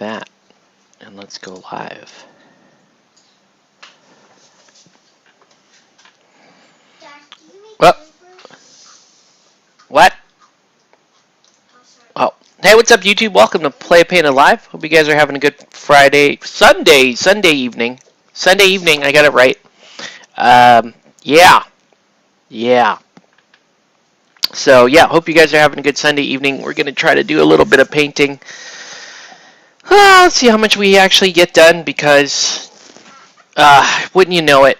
that. And let's go live. Well, what? Oh, hey, what's up, YouTube? Welcome to Play Painted Live. Hope you guys are having a good Sunday evening. Sunday evening, I got it right. Yeah. So, yeah, hope you guys are having a good Sunday evening. We're going to try to do a little bit of painting. Let's see how much we actually get done because, wouldn't you know it,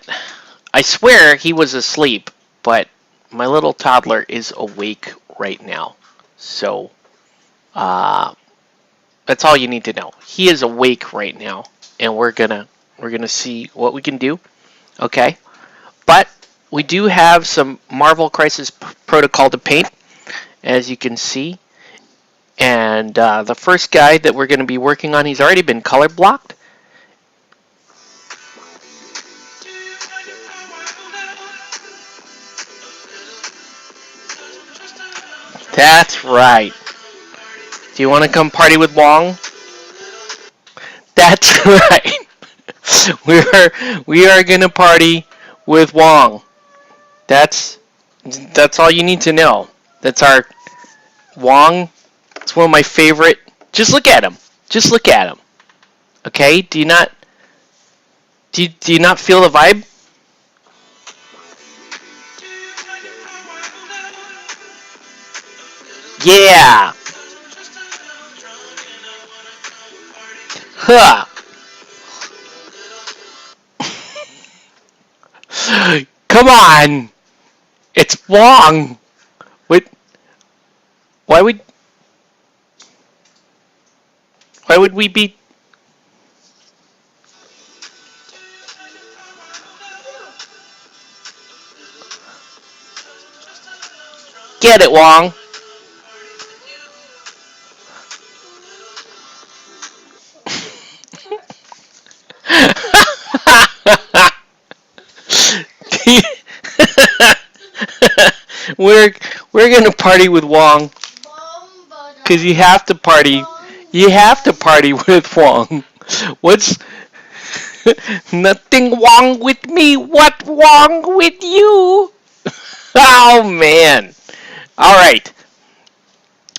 I swear he was asleep, but my little toddler is awake right now. So, that's all you need to know. He is awake right now, and we're gonna see what we can do. Okay, but we do have some Marvel Crisis Protocol to paint, as you can see. And the first guy that we're going to be working on, he's already been color blocked. That's right. Do you want to come party with Wong? That's right. We are going to party with Wong. That's all you need to know. That's our Wong. It's one of my favorite. Just look at him. Just look at him. Okay? Do you not feel the vibe? Yeah. Huh. Come on. It's Wong. Wait. Why would we be... Get it, Wong. We're gonna party with Wong. Cause you have to party. You have to party with Wong. What's... Nothing wrong with me. What wrong with you? Oh, man. All right.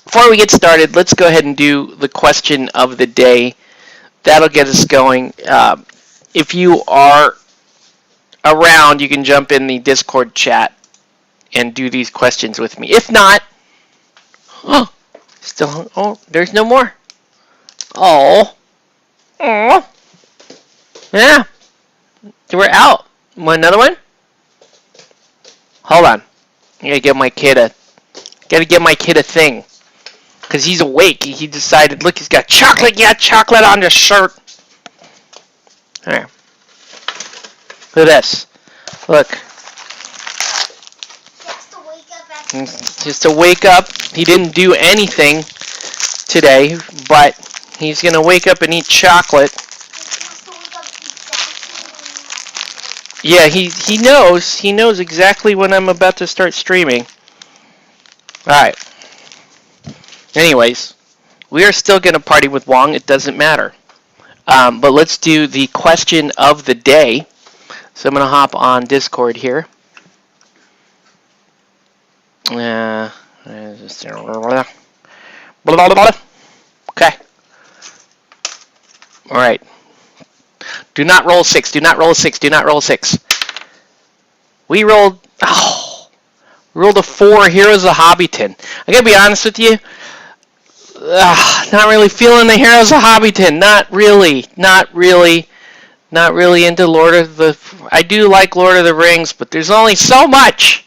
Before we get started, let's go ahead and do the question of the day. That'll get us going. If you are around, you can jump in the Discord chat and do these questions with me. If not, there's no more. Oh. Yeah. We're out. Want another one? Hold on. I gotta get my kid a thing. Cause he's awake. He decided, look, he's got chocolate. Yeah, chocolate on his shirt. Alright. Look at this. Look. Just to wake up. He didn't do anything today, but he's gonna wake up and eat chocolate. Yeah, he knows exactly when I'm about to start streaming. Alright. Anyways, we are still gonna party with Wong, it doesn't matter. But let's do the question of the day. So I'm gonna hop on Discord here. Okay. Alright. Do not roll 6. Do not roll 6. Do not roll 6. We rolled... Oh. We rolled a 4. Heroes of Hobbiton. I gotta be honest with you. Not really feeling the Heroes of Hobbiton. Not really. Not really into Lord of the... I do like Lord of the Rings, but there's only so much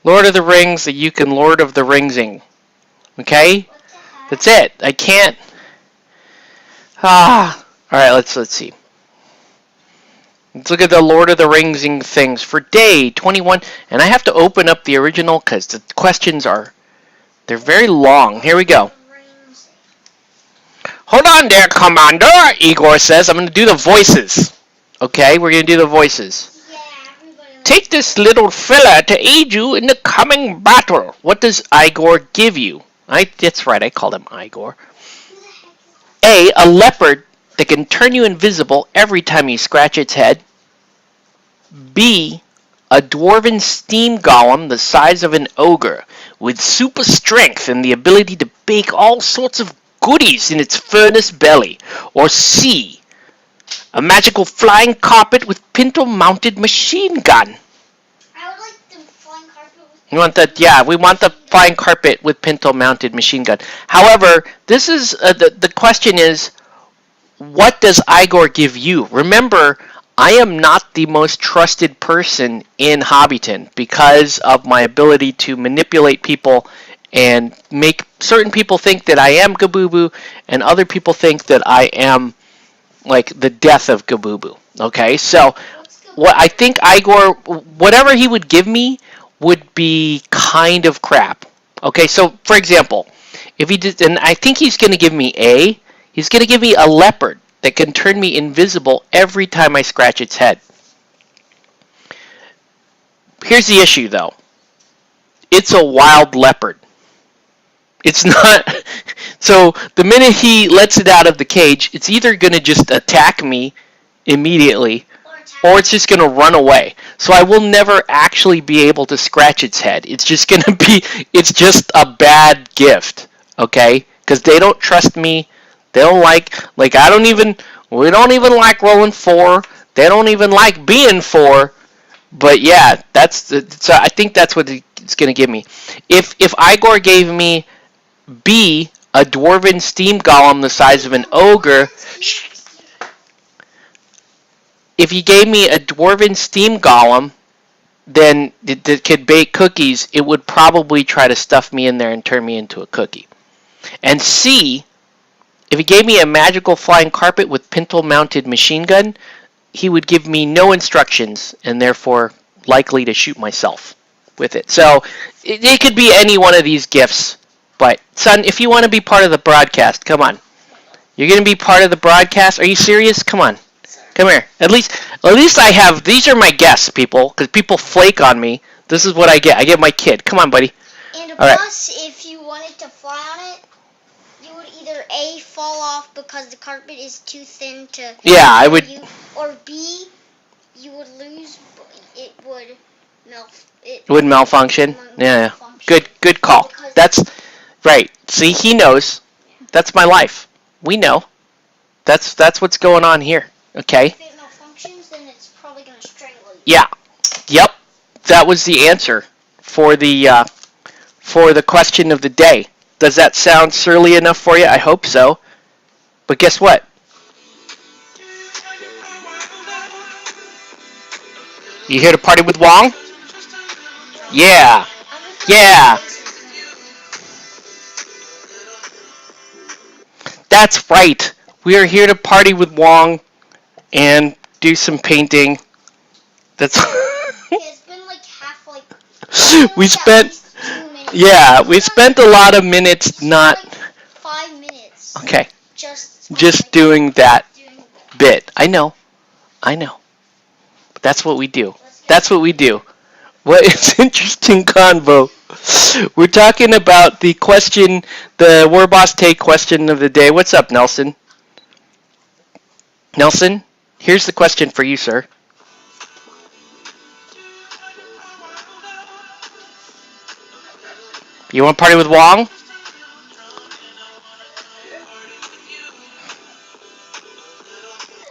Lord of the Rings that you can Lord of the Ringsing. Okay? That's it. I can't... Alright, let's see. Let's look at the Lord of the Ringsing things for day 21. And I have to open up the original because the questions they're very long. Here we go. Hold on there, Commander, Igor says. I'm going to do the voices. Okay, we're going to do the voices. Take this little fella to aid you in the coming battle. What does Igor give you? That's right, I called him Igor. A leopard that can turn you invisible every time you scratch its head. B, a dwarven steam golem the size of an ogre with super strength and the ability to bake all sorts of goodies in its furnace belly. Or C, a magical flying carpet with pintle-mounted machine gun. I would like the flying carpet with... You want that? Yeah, we want the flying carpet with pintle-mounted machine gun. However, this is the question is, what does Igor give you? Remember, I am not the most trusted person in Hobbiton because of my ability to manipulate people and make certain people think that I am Gabooboo and other people think that I am like the death of Gabooboo. Okay, so what I think Igor, whatever he would give me would be kind of crap. Okay, so for example, if he did, and I think he's going to give me A, he's going to give me a leopard that can turn me invisible every time I scratch its head. Here's the issue though. It's a wild leopard. It's not, so the minute he lets it out of the cage, it's either going to just attack me immediately, or it's just going to run away. So I will never actually be able to scratch its head. It's just going to be, it's just a bad gift, okay? Because they don't trust me. They don't we don't even like rolling 4. They don't even like being 4. But yeah, so I think that's what it's going to give me. If Igor gave me B, a dwarven steam golem the size of an ogre, if he gave me a dwarven steam golem, then that could bake cookies, it would probably try to stuff me in there and turn me into a cookie. And C, if he gave me a magical flying carpet with pintle-mounted machine gun, he would give me no instructions and therefore likely to shoot myself with it. So it could be any one of these gifts. But son, if you want to be part of the broadcast, come on. You're going to be part of the broadcast? Are you serious? Come on. Come here. At least I have, these are my guests, people, because people flake on me. This is what I get. I get my kid. Come on, buddy. And plus, if you wanted to fly on it, you would either A, fall off because the carpet is too thin to... Yeah, I would... Or B, you would lose, it would malfunction? Yeah. Good call. That's... Right. See, he knows. That's my life. We know. That's what's going on here. Okay? If it malfunctions, then it's probably going to strangle you. Yeah. Yep. That was the answer for the question of the day. Does that sound surly enough for you? I hope so. But guess what? You here to party with Wong? Yeah. Yeah. That's right. We are here to party with Wong and do some painting. That's It's been like half we spent a lot of minutes not 5 minutes. Okay. Just doing that bit. I know. But that's what we do. That's what we do. What is interesting convo. We're talking about the question, the Warboss Tae question of the day. What's up, Nelson? Nelson, here's the question for you, sir. You want to party with Wong?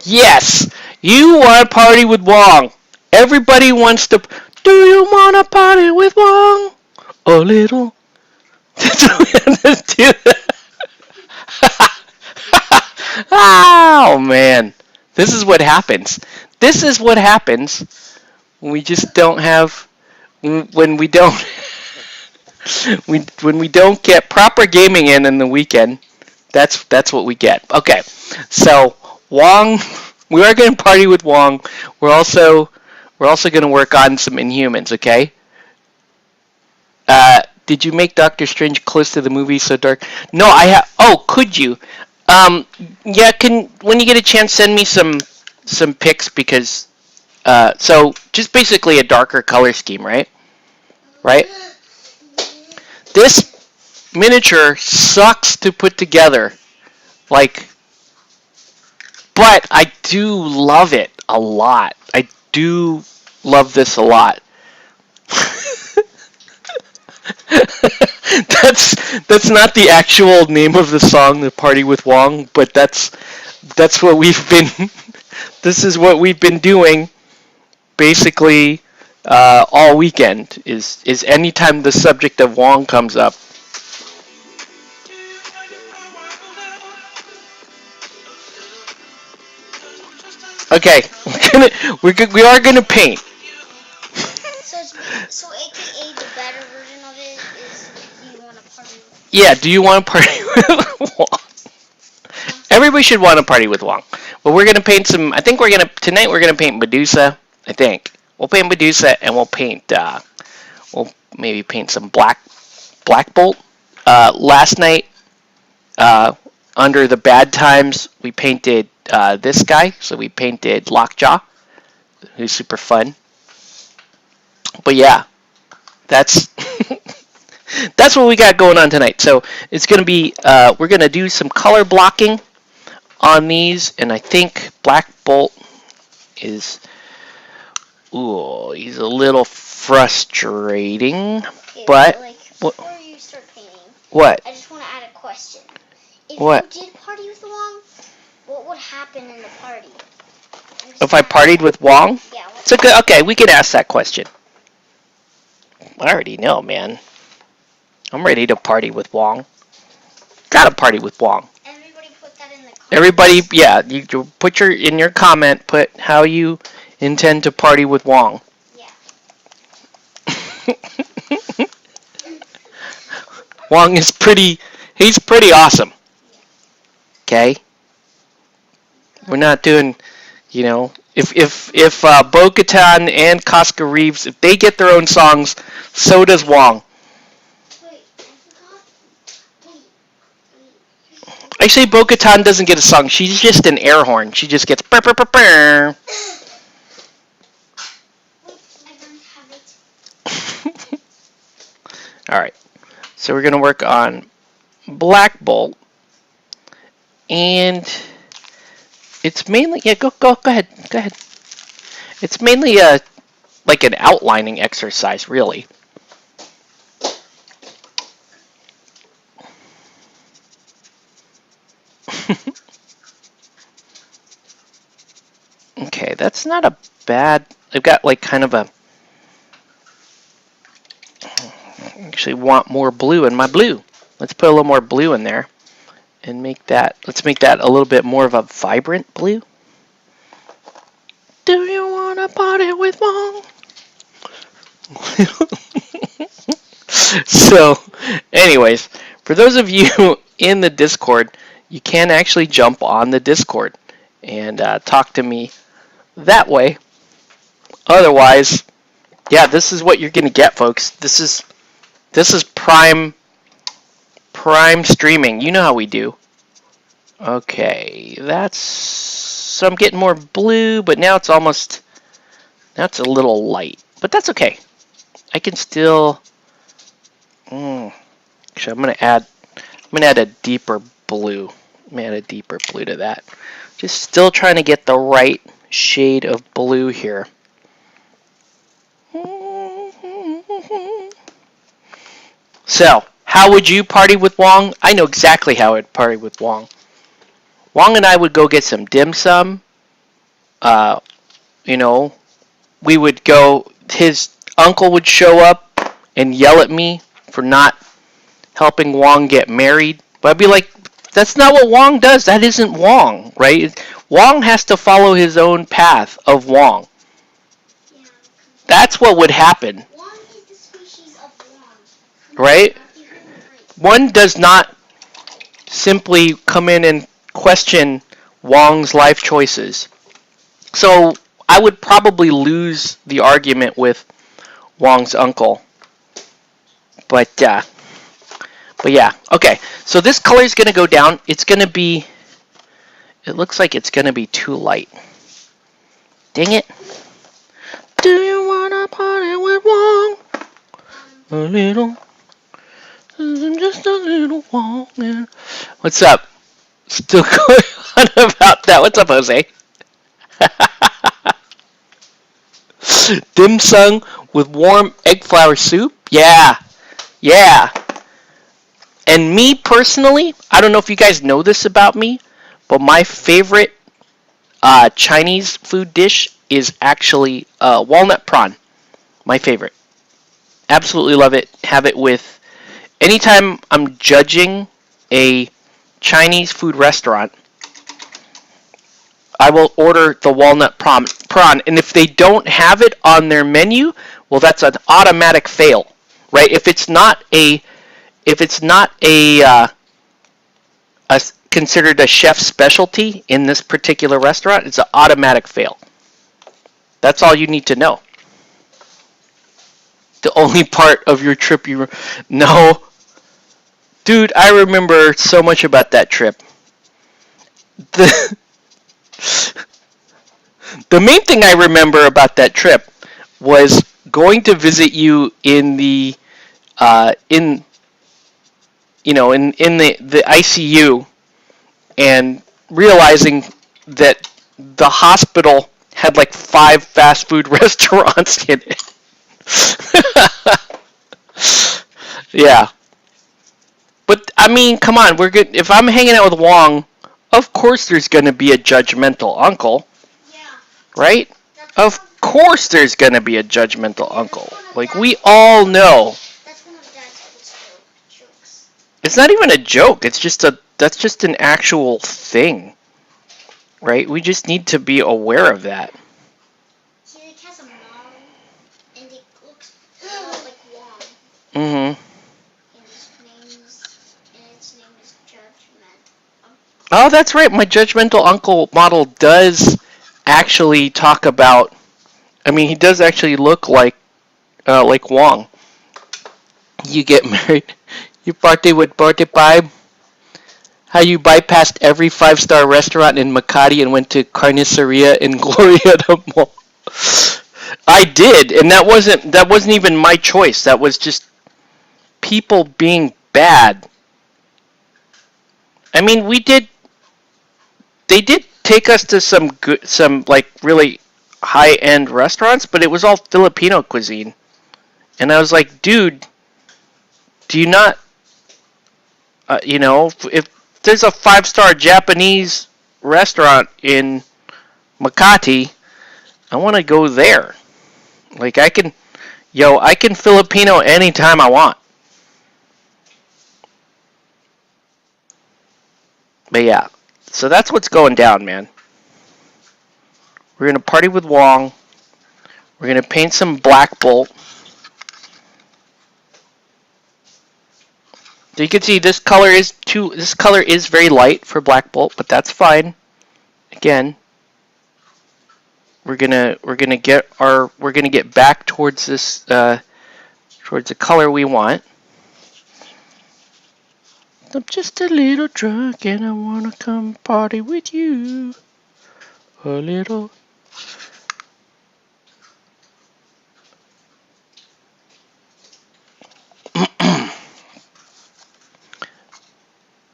Yes, you want to party with Wong. Everybody wants to. Do you want to party with Wong? A little. That's what we have to do. Oh man, this is what happens. This is what happens when we just don't have. When we don't. When we don't get proper gaming in the weekend. That's what we get. Okay, so Wong, we are going to party with Wong. We're also going to work on some Inhumans. Okay. Did you make Doctor Strange close to the movie so dark? No, I have. Oh, could you? Yeah. When you get a chance, send me some pics because. So just basically a darker color scheme, right? Right. This miniature sucks to put together. Like But I do love it a lot. I do love this a lot. that's not the actual name of the song, The Party with Wong, but that's what we've been this is what we've been doing basically all weekend is anytime the subject of Wong comes up. Okay, we are gonna paint. So AKA the better version of it is, do you want to party with? Yeah, do you want to party with Wong? Everybody should want to party with Wong. Well, we're gonna paint some. I think tonight we're gonna paint Medusa. I think we'll paint Medusa and we'll paint. We'll maybe paint some Black Bolt. Last night, under the bad times, we painted this guy. So we painted Lockjaw, who's super fun. But yeah, that's that's what we got going on tonight. So it's gonna be we're gonna do some color blocking on these, and I think Black Bolt is he's a little frustrating. Okay, but like, before you start painting, what? I just want to add a question. If What? you did party with Wong, what would happen in the party? If I partied with Wong? Yeah. It's a good. Okay, we can ask that question. I already know, man. I'm ready to party with Wong. Gotta party with Wong. Everybody put that in the comments. Everybody, yeah, you put in your comment, put how you intend to party with Wong. Yeah. Wong is he's pretty awesome. Okay? We're not doing, if Bo-Katan and Casca Reeves, if they get their own songs, so does Wong. Wait, I forgot. I say Bo-Katan doesn't get a song. She's just an air horn. She just gets burr, burr, burr, burr. Wait, I don't have it. All right. So we're going to work on Black Bolt. And it's mainly, yeah, go ahead. Go ahead. It's mainly like an outlining exercise, really. Okay, that's not a bad, I've got like kind of a, I actually want more blue in my blue. Let's put a little more blue in there and let's make that a little bit more of a vibrant blue. Do you want to party with Wong? So, anyways, for those of you in the Discord, you can actually jump on the Discord and talk to me that way. Otherwise, yeah, this is what you're going to get, folks. This is prime streaming. You know how we do. Okay, so I'm getting more blue, but now it's a little light. But that's okay. I can still, actually, I'm gonna add a deeper blue. I'm gonna add a deeper blue to that. Just still trying to get the right shade of blue here. So, how would you party with Wong? I know exactly how I'd party with Wong. Wong and I would go get some dim sum. We would go, his uncle would show up and yell at me for not helping Wong get married. But I'd be like, that's not what Wong does. That isn't Wong, right? Wong has to follow his own path of Wong. Yeah. That's what would happen. Wong is the species of Wong. Right? One does not simply come in and question Wong's life choices. So I would probably lose the argument with Wong's uncle. But yeah, okay. So this color is going to go down. It looks like it's going to be too light. Dang it. Do you want to party with Wong? A little. Just a little Wong. What's up? Still going about that. What's up, Jose? Dim sum with warm egg flour soup. Yeah, yeah. And me personally, I don't know if you guys know this about me, but my favorite Chinese food dish is actually walnut prawn. My favorite. Absolutely love it. Have it with anytime I'm judging a Chinese food restaurant. I will order the walnut prawn, and if they don't have it on their menu, well, that's an automatic fail, right? If it's not a considered a chef's specialty in this particular restaurant, it's an automatic fail. That's all you need to know. The only part of your trip no, dude, I remember so much about that trip. The the main thing I remember about that trip was going to visit you in the in the ICU and realizing that the hospital had like 5 fast food restaurants in it. Yeah. But I mean, come on, we're good. If I'm hanging out with Wong, of course there's going to be a judgmental uncle. Yeah. Right? Of course there's going to be a judgmental uncle. Like we all know. That's one of Dad's jokes. It's not even a joke. That's just an actual thing. Right? We just need to be aware of that. He like has a mom and it looks like Wong. Mhm. And its name is Judgment. Oh, that's right. My judgmental uncle model does actually talk about. I mean, he does actually look like Wong. You get married. You party with party pie. How you bypassed every 5-star restaurant in Makati and went to Carniceria in Gloria de Mall. I did, and that wasn't even my choice. That was just people being bad. I mean, they did take us to some like really high-end restaurants, but it was all Filipino cuisine. And I was like, dude, do you not if there's a 5-star Japanese restaurant in Makati, I want to go there. Like I can Filipino anytime I want. But yeah, so that's what's going down, man. We're gonna party with Wong. We're gonna paint some black bolt. So you can see this color is very light for black bolt, but that's fine. Again, we're gonna get back towards this towards the color we want. I'm just a little drunk and I wanna come party with you. A little.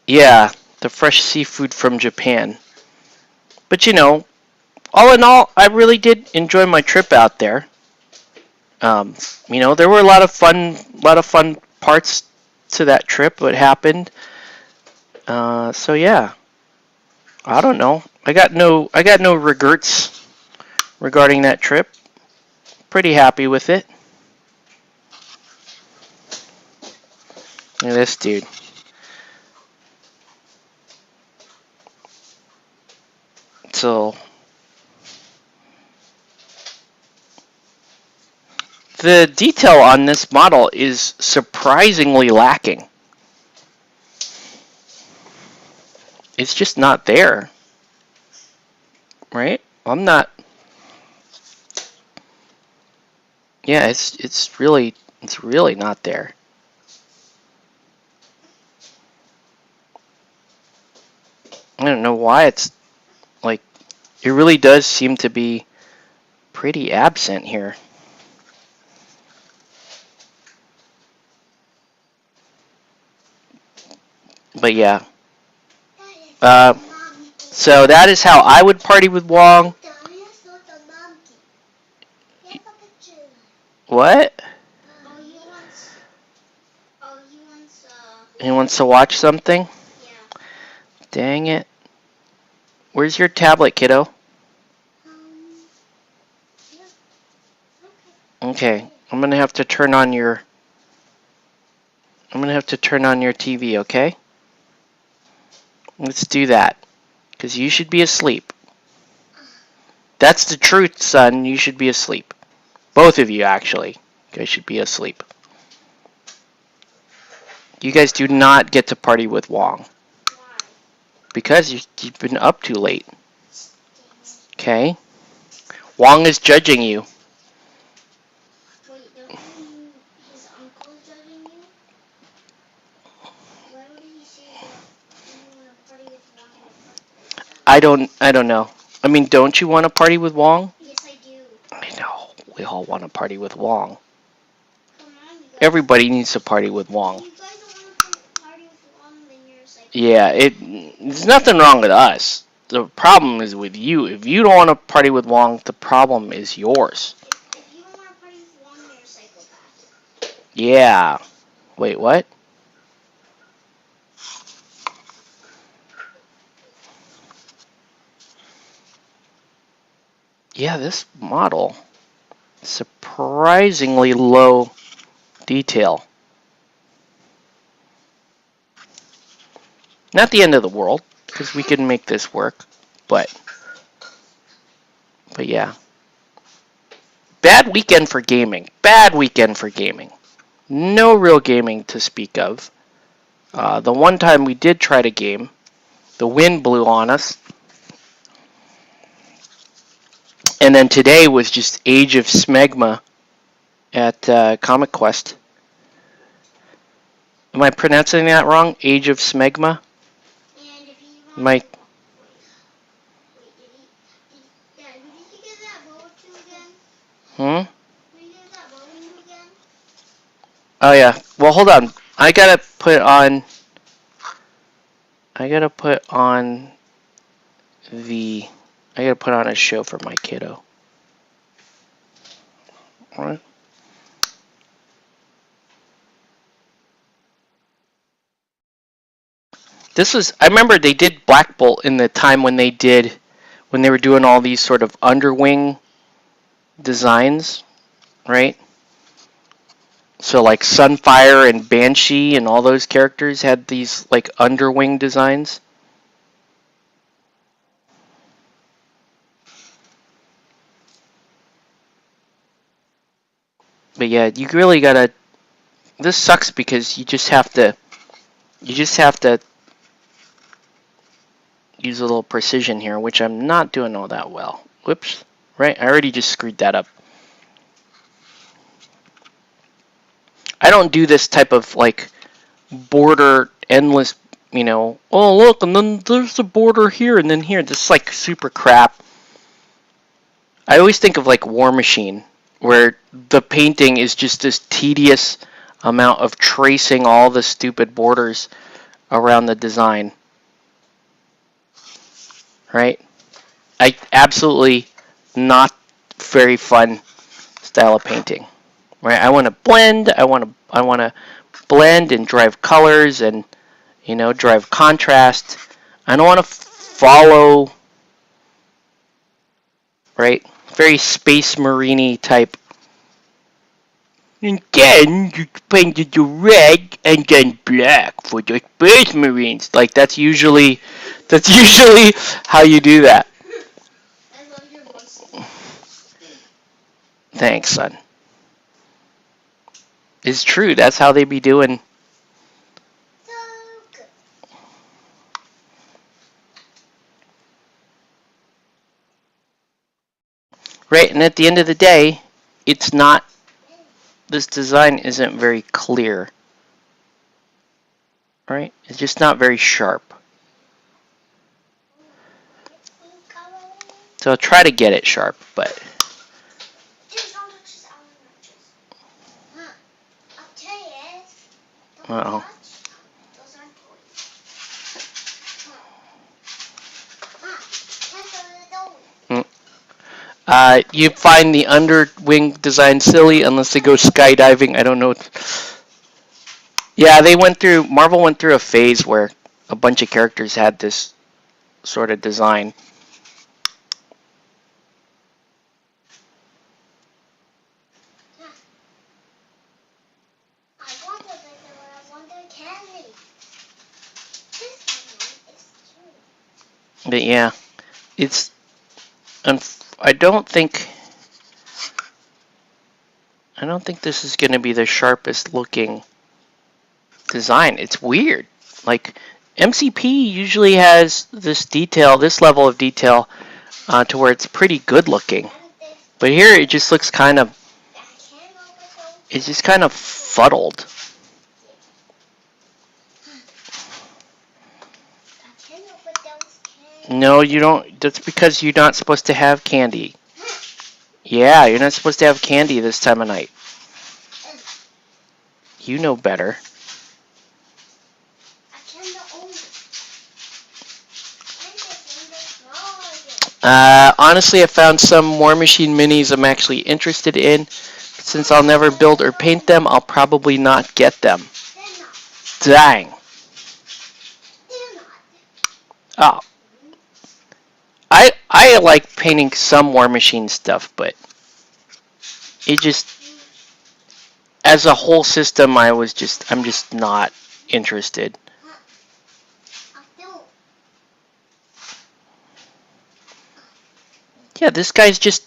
Yeah, the fresh seafood from Japan. But all in all, I really did enjoy my trip out there. There were a lot of fun parts to that trip. What happened? So yeah, I don't know. I got no regrets regarding that trip. Pretty happy with it. Look at this dude. So the detail on this model is surprisingly lacking. It's just not there. Right? I'm not. Yeah, it's really not there. I don't know why it's like it really does seem to be pretty absent here. But yeah. So that is how I would party with Wong. What? He wants to watch something? Yeah. Dang it. Where's your tablet, kiddo? Yeah. Okay. I'm gonna have to turn on your TV, okay? Let's do that. Because you should be asleep. That's the truth, son. You should be asleep. Both of you, actually. You guys should be asleep. You guys do not get to party with Wong. Why? Because you've been up too late. Okay? Wong is judging you. Wait, don't you his uncle judging you? Why would he say that you want to party with Wong in the first place? I don't know. I mean, don't you want to party with Wong? Yes, I do. I know. We all want to party with Wong. Come on, you guys. Everybody needs to party with Wong. If you guys don't want to party with Wong, then you're a psychopath. Yeah, there's nothing wrong with us. The problem is with you. If you don't want to party with Wong, the problem is yours. If you don't want to party with Wong, you're a psychopath. Yeah. Wait, what? Yeah, this model, surprisingly low detail. Not the end of the world, because we can make this work, but yeah. Bad weekend for gaming. Bad weekend for gaming. No real gaming to speak of. The one time we did try to game, the wind blew on us. And then today was just Age of Smegma at Comic Quest. Am I pronouncing that wrong? Age of Smegma? And if you want... Am I... Wait, Dad, who did you give that bow to again? Hmm? Who did you give that bow to again? Oh yeah. Well, hold on. I gotta put on the... I gotta put on a show for my kiddo. Alright. This was... I remember they did Black Bolt in the time when they were doing all these sort of underwing designs, right? So like Sunfire and Banshee and all those characters had these like underwing designs. But yeah, you really gotta... This sucks because you just have to use a little precision here, which I'm not doing all that well. Whoops. Right? I already just screwed that up. I don't do this type of like border endless, oh look, and then there's a border here and then here. This is like super crap. I always think of like War Machine, where the painting is just this tedious amount of tracing all the stupid borders around the design. Right? I absolutely not very fun style of painting. Right? I want to blend. I want to blend and drive colors and drive contrast. I don't want to follow, right? Very Space Marine-y type. And then you painted the red and then black for the Space Marines. Like that's usually how you do that. I love your voice. Thanks, son. It's true. That's how they be doing. So good. Right, and at the end of the day, it's not... This design isn't very clear. Right? It's just not very sharp. So I'll try to get it sharp, but... Uh-oh. You find the underwing design silly unless they go skydiving. I don't know. Yeah, Marvel went through a phase where a bunch of characters had this sort of design. But yeah, it's. I don't think this is going to be the sharpest looking design. It's weird. Like MCP usually has this level of detail, to where it's pretty good looking. But here it just looks kind of. It's just kind of fuddled. No, you don't. That's because you're not supposed to have candy. Yeah, you're not supposed to have candy this time of night. You know better. Honestly, I found some War Machine minis I'm actually interested in. Since I'll never build or paint them, I'll probably not get them. Dang. Oh. I like painting some War Machine stuff, but it just, as a whole system, I'm just not interested. Yeah, this guy's just,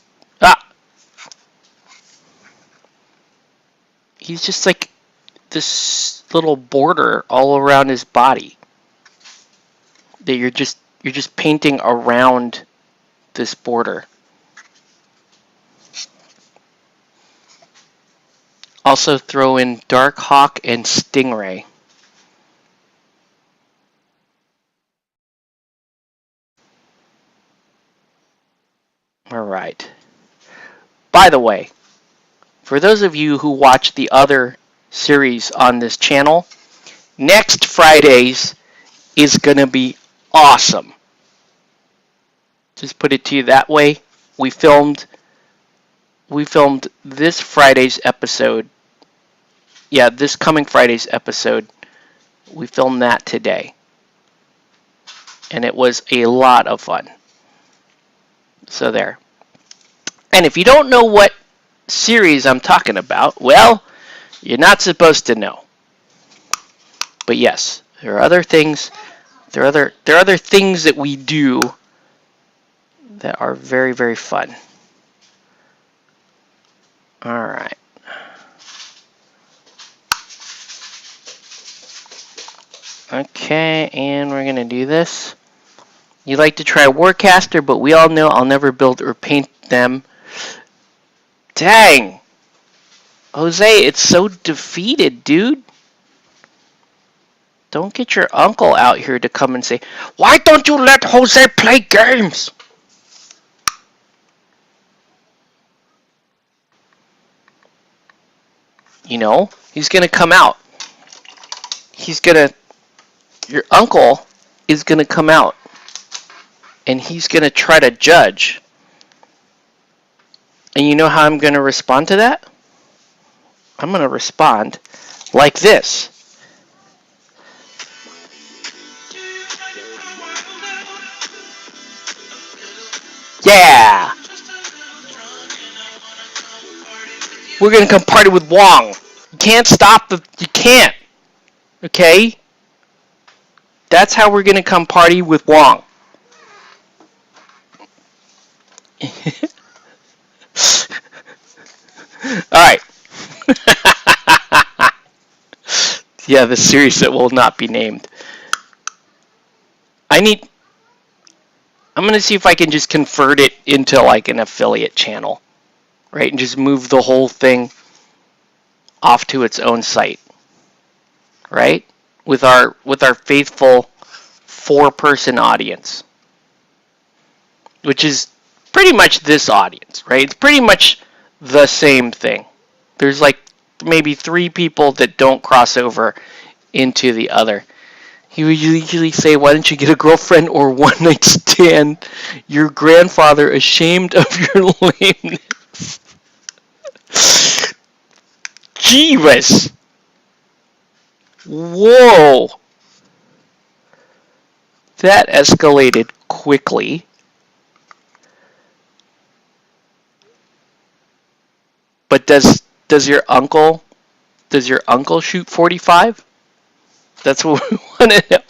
he's just like this little border all around his body that you're just painting around this border. Also throw in Dark Hawk and Stingray. Alright. By the way, for those of you who watch the other series on this channel, next Friday's is going to be awesome. Just put it to you that way. We filmed this Friday's episode. Yeah, this coming Friday's episode. We filmed that today. And it was a lot of fun. So there. And if you don't know what series I'm talking about, well, you're not supposed to know. But yes, there are other things. There are other things that we do that are very, very fun. All right. Okay, and we're gonna do this. You like to try Warcaster, but we all know I'll never build or paint them. Dang! Jose, it's so defeated, dude. Don't get your uncle out here to come and say, why don't you let Jose play games? You know, he's gonna come out. Your uncle is gonna come out. And he's gonna try to judge. And you know how I'm gonna respond to that? I'm gonna respond like this. Yeah! We're gonna come party with Wong. You can't stop you can't. Okay? That's how we're gonna come party with Wong. Alright. Yeah, the series that will not be named. I'm gonna see if I can just convert it into like an affiliate channel. Right? And just move the whole thing off to its own site. Right? With our faithful 4-person audience. Which is pretty much this audience, right? It's pretty much the same thing. There's like maybe 3 people that don't cross over into the other. He would usually say, "Why don't you get a girlfriend or one night stand? Your grandfather ashamed of your lameness." Jeebus! Whoa! That escalated quickly. But does your uncle shoot 45? That's what we want to know.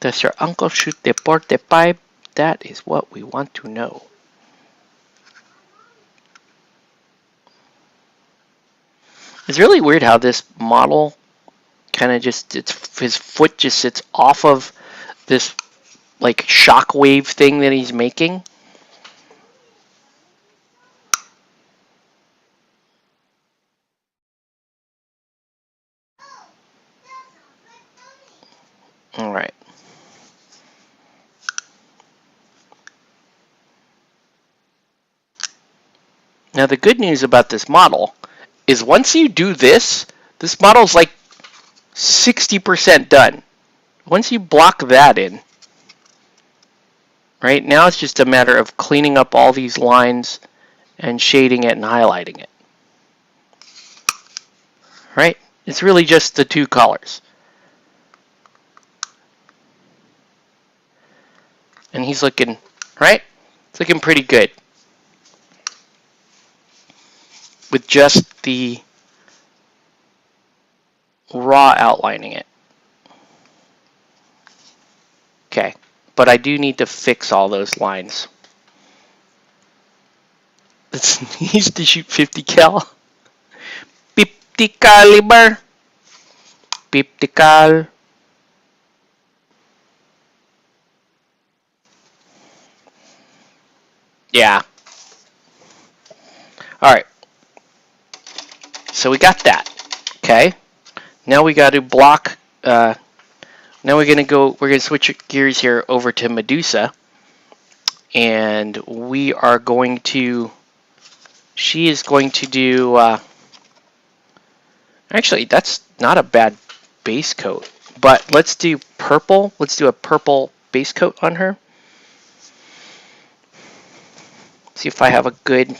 Does your uncle shoot the 45? That is what we want to know. It's really weird how this model kind of just, his foot just sits off of this like shockwave thing that he's making. All right. Now the good news about this model is once you do this model's like 60% done. Once you block that in, right, now it's just a matter of cleaning up all these lines and shading it and highlighting it. Right? It's really just the two colors. And he's looking, right? It's looking pretty good. With just the raw outlining it. Okay, but I do need to fix all those lines. He needs to shoot 50 cal. 50 caliber. 50 cal. Yeah. Alright. So we got that. Okay. Now we got to block. Now we're gonna switch gears here over to Medusa. And we are going to, she is going to do, actually that's not a bad base coat, but let's do purple. Let's do a purple base coat on her. See if I have a good,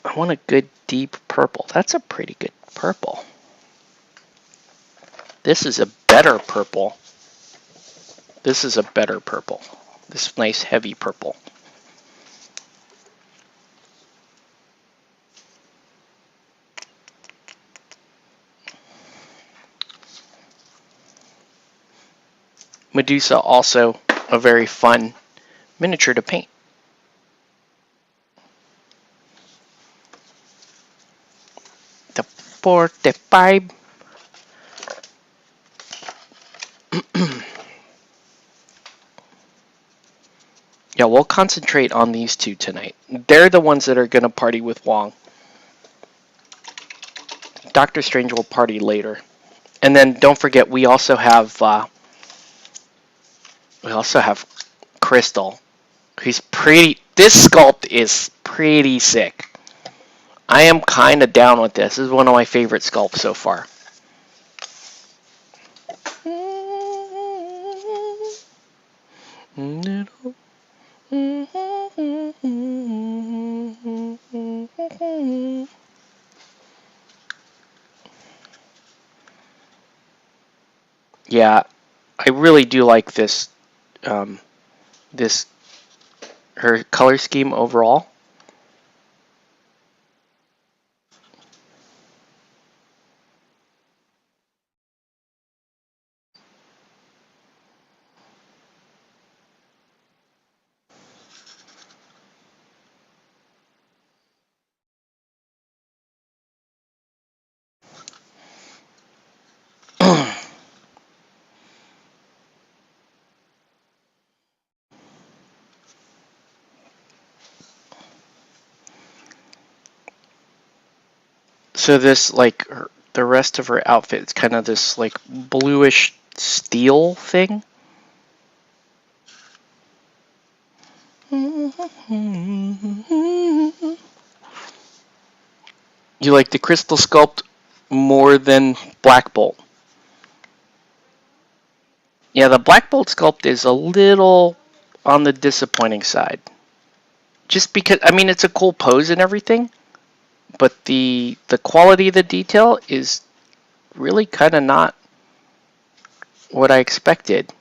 I want a good deep purple. That's a pretty good purple. This is a better purple. This is a better purple. This nice heavy purple. Medusa also a very fun miniature to paint. The 45. Yeah, we'll concentrate on these two tonight. They're the ones that are going to party with Wong. Doctor Strange will party later. And then don't forget, we also have Crystal. He's pretty. This sculpt is pretty sick. I am kind of down with this. This is one of my favorite sculpts so far. Yeah, I really do like this. Her color scheme overall. So this, like, the rest of her outfit, it's kind of this, like, bluish steel thing. You like the crystal sculpt more than Black Bolt? Yeah, the Black Bolt sculpt is a little on the disappointing side. Just because, I mean, it's a cool pose and everything, but the quality of the detail is really kind of not what I expected.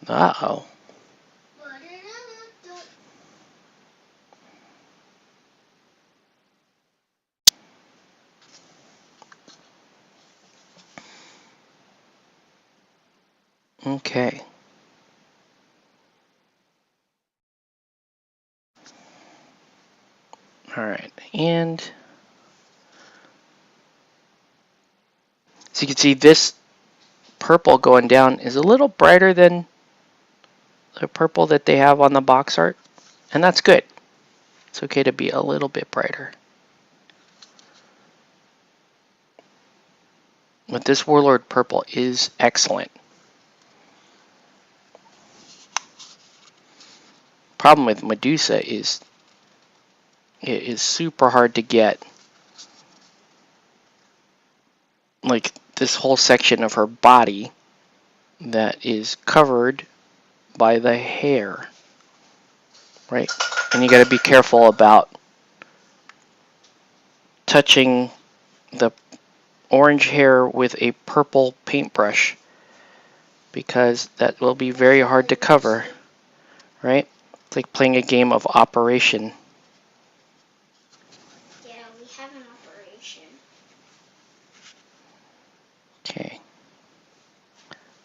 Uh-oh. Okay. All right, and so you can see this purple going down is a little brighter than the purple that they have on the box art, and that's good. It's okay to be a little bit brighter. But this Warlord purple is excellent. Problem with Medusa is it is super hard to get. Like this whole section of her body that is covered by the hair, right? And you got to be careful about touching the orange hair with a purple paintbrush because that will be very hard to cover, right? It's like playing a game of Operation. Yeah, we have an operation. Okay.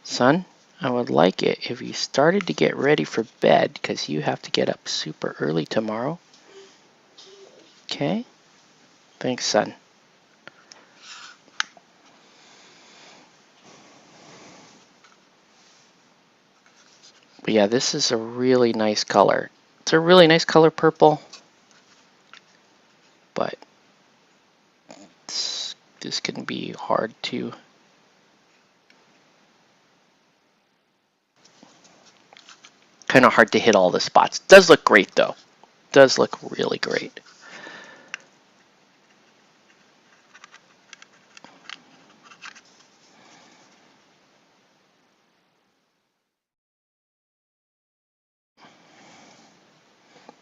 Son, I would like it if you started to get ready for bed because you have to get up super early tomorrow. Okay? Thanks, son. But yeah, this is a really nice color. It's a really nice color, purple. But this can be hard to... kind of hard to hit all the spots. Does look great, though. Does look really great.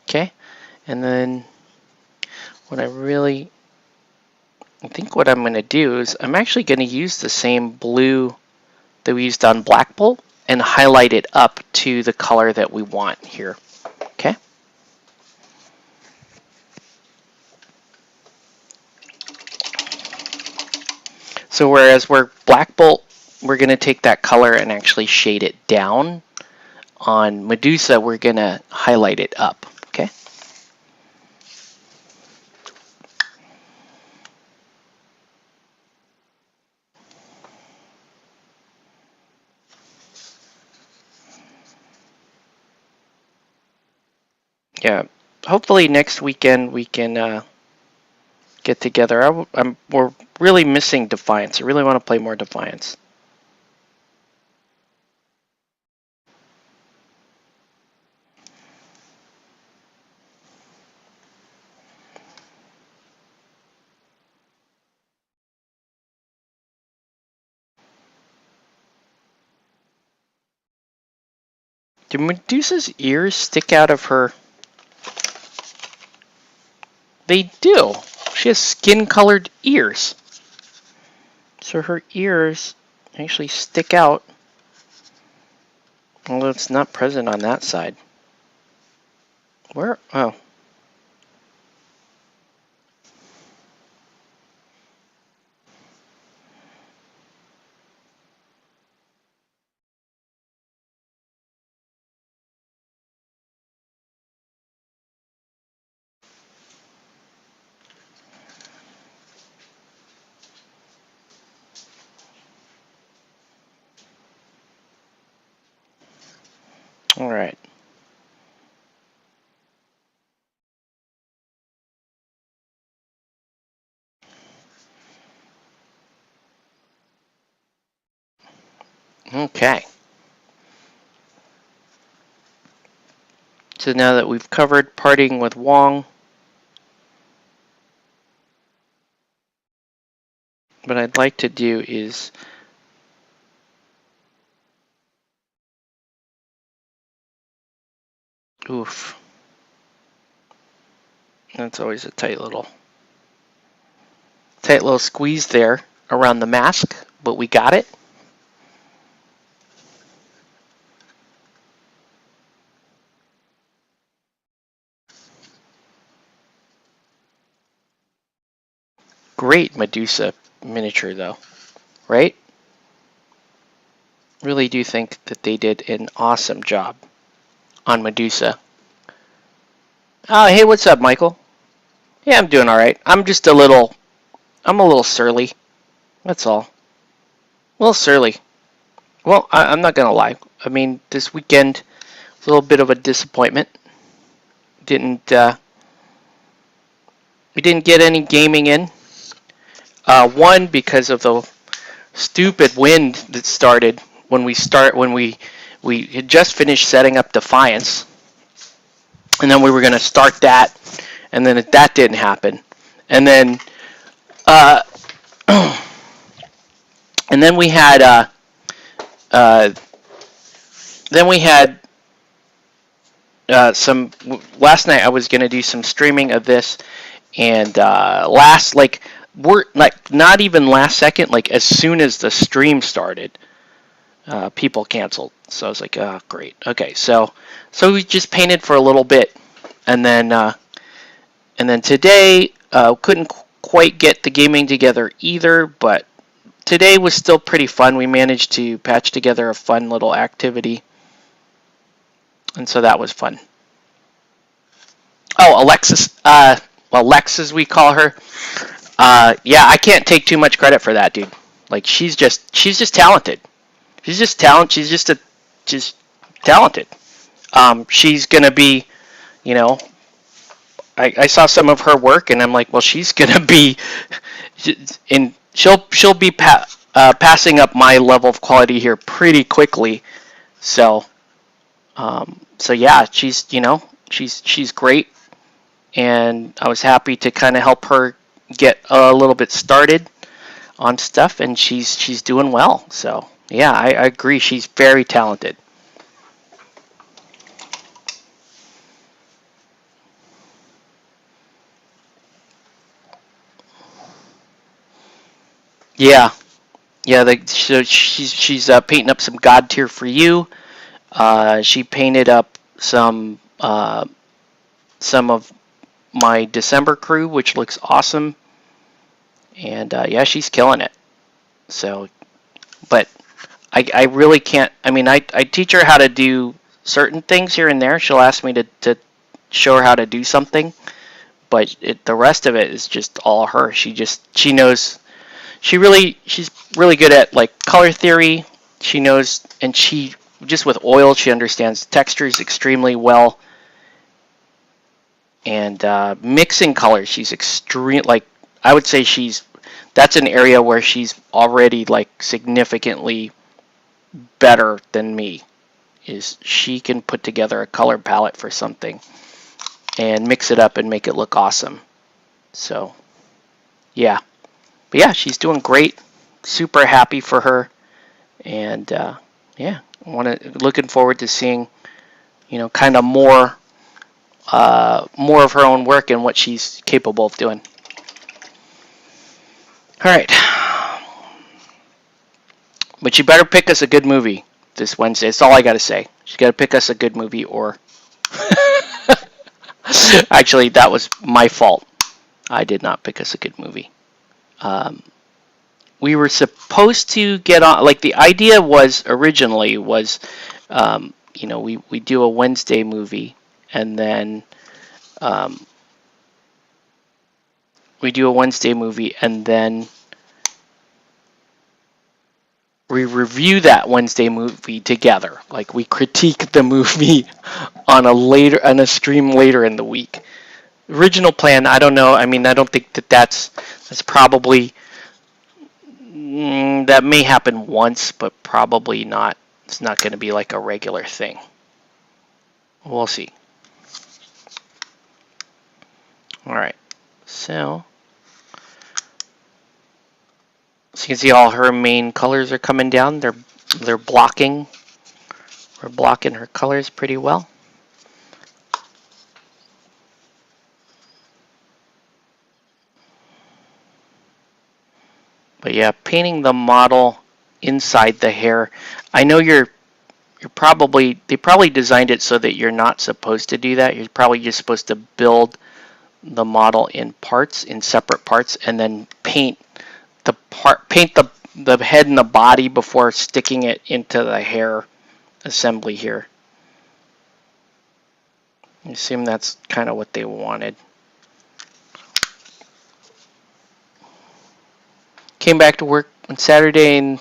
Okay, and then I think what I'm going to do is I'm actually going to use the same blue that we used on Black Bolt and highlight it up to the color that we want here. Okay. So whereas we're Black Bolt, we're going to take that color and actually shade it down. On Medusa, we're going to highlight it up. Okay. Yeah. Hopefully next weekend we can get together. We're really missing Defiance. I really want to play more Defiance. Do Medusa's ears stick out of her? They do. She has skin-colored ears. So her ears actually stick out. Although it's not present on that side. Where? Oh. All right. Okay. So now that we've covered parting with Wong, what I'd like to do is oof. That's always a tight little squeeze there around the mask, but we got it. Great Medusa miniature though, right? Really do think that they did an awesome job on Medusa. Oh, hey, what's up, Michael? Yeah, I'm doing all right. I'm a little surly. That's all. A little surly. Well, I'm not gonna lie. I mean, this weekend was a little bit of a disappointment. Didn't We didn't get any gaming in. One, because of the stupid wind that started when we had just finished setting up Defiance, and then we were going to start that, and then that didn't happen, and then uh, and then we had uh, some last night. I was going to do some streaming of this, and we're like not even last second, like as soon as the stream started, people canceled. So I was like, oh, great. Okay, so we just painted for a little bit, and then today couldn't quite get the gaming together either, but today was still pretty fun. We managed to patch together a fun little activity, and so that was fun. Oh, Alexis, Lex as we call her. Yeah, I can't take too much credit for that, dude. Like she's just talented. She's just talent. She's just talented. She's gonna be, you know, I saw some of her work and I'm like, well, she's gonna be, in she'll be passing up my level of quality here pretty quickly. So, so yeah, she's great, and I was happy to kind of help her get a little bit started on stuff, and she's doing well. So yeah, I agree. She's very talented. Yeah, yeah. So she's painting up some God tier for you. She painted up some of my December crew, which looks awesome, and yeah, she's killing it. So, but I really can't. I mean, I teach her how to do certain things here and there. She'll ask me to show her how to do something, but the rest of it is just all her. She knows. She's really good at like color theory. She knows, and she just with oil, she understands textures extremely well, and mixing colors. She's extreme. Like I would say, that's an area where she's already like significantly better than me. Is she can put together a color palette for something and mix it up and make it look awesome. So yeah, but yeah, she's doing great. Super happy for her, and yeah, looking forward to seeing kind of more of her own work and what she's capable of doing. All right, but you better pick us a good movie this Wednesday. That's all I got to say. She's got to pick us a good movie, or actually, that was my fault. I did not pick us a good movie. We were supposed to get on. Like the idea was originally was, we do a Wednesday movie, and then we do a Wednesday movie, and then we review that Wednesday movie together. Like we critique the movie on a stream later in the week. Original plan, I don't know. I mean, I don't think that's probably that may happen once, but probably not. It's not going to be like a regular thing. We'll see. All right. So So you can see all her main colors are coming down. They're blocking. We're blocking her colors pretty well. But yeah, painting the model inside the hair. I know they probably designed it so that you're not supposed to do that. You're probably just supposed to build the model in parts, in separate parts, and then paint the head and the body before sticking it into the hair assembly here. I assume that's kind of what they wanted. Came back to work on Saturday, and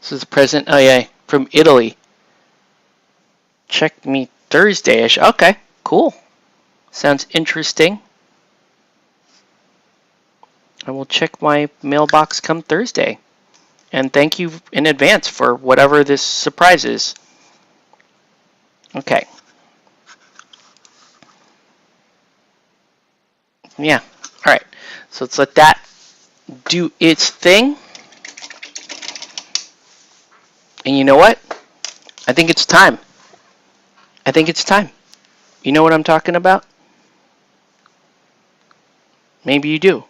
this is the present. Oh yeah, from Italy. Check me Thursday-ish. Okay, cool. Sounds interesting. I will check my mailbox come Thursday. And thank you in advance for whatever this surprise is. Okay. Yeah. All right. So let's let that do its thing. And you know what? I think it's time. I think it's time. You know what I'm talking about? Maybe you do.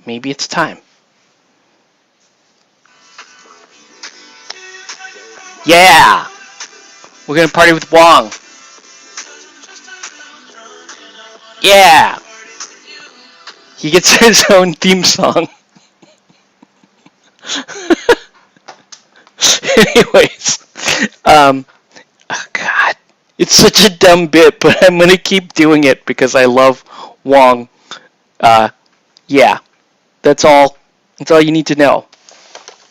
Maybe it's time. Yeah! We're gonna party with Wong. Yeah! He gets his own theme song. Anyways, oh God, it's such a dumb bit, but I'm gonna keep doing it because I love Wong. Yeah, that's all. That's all you need to know.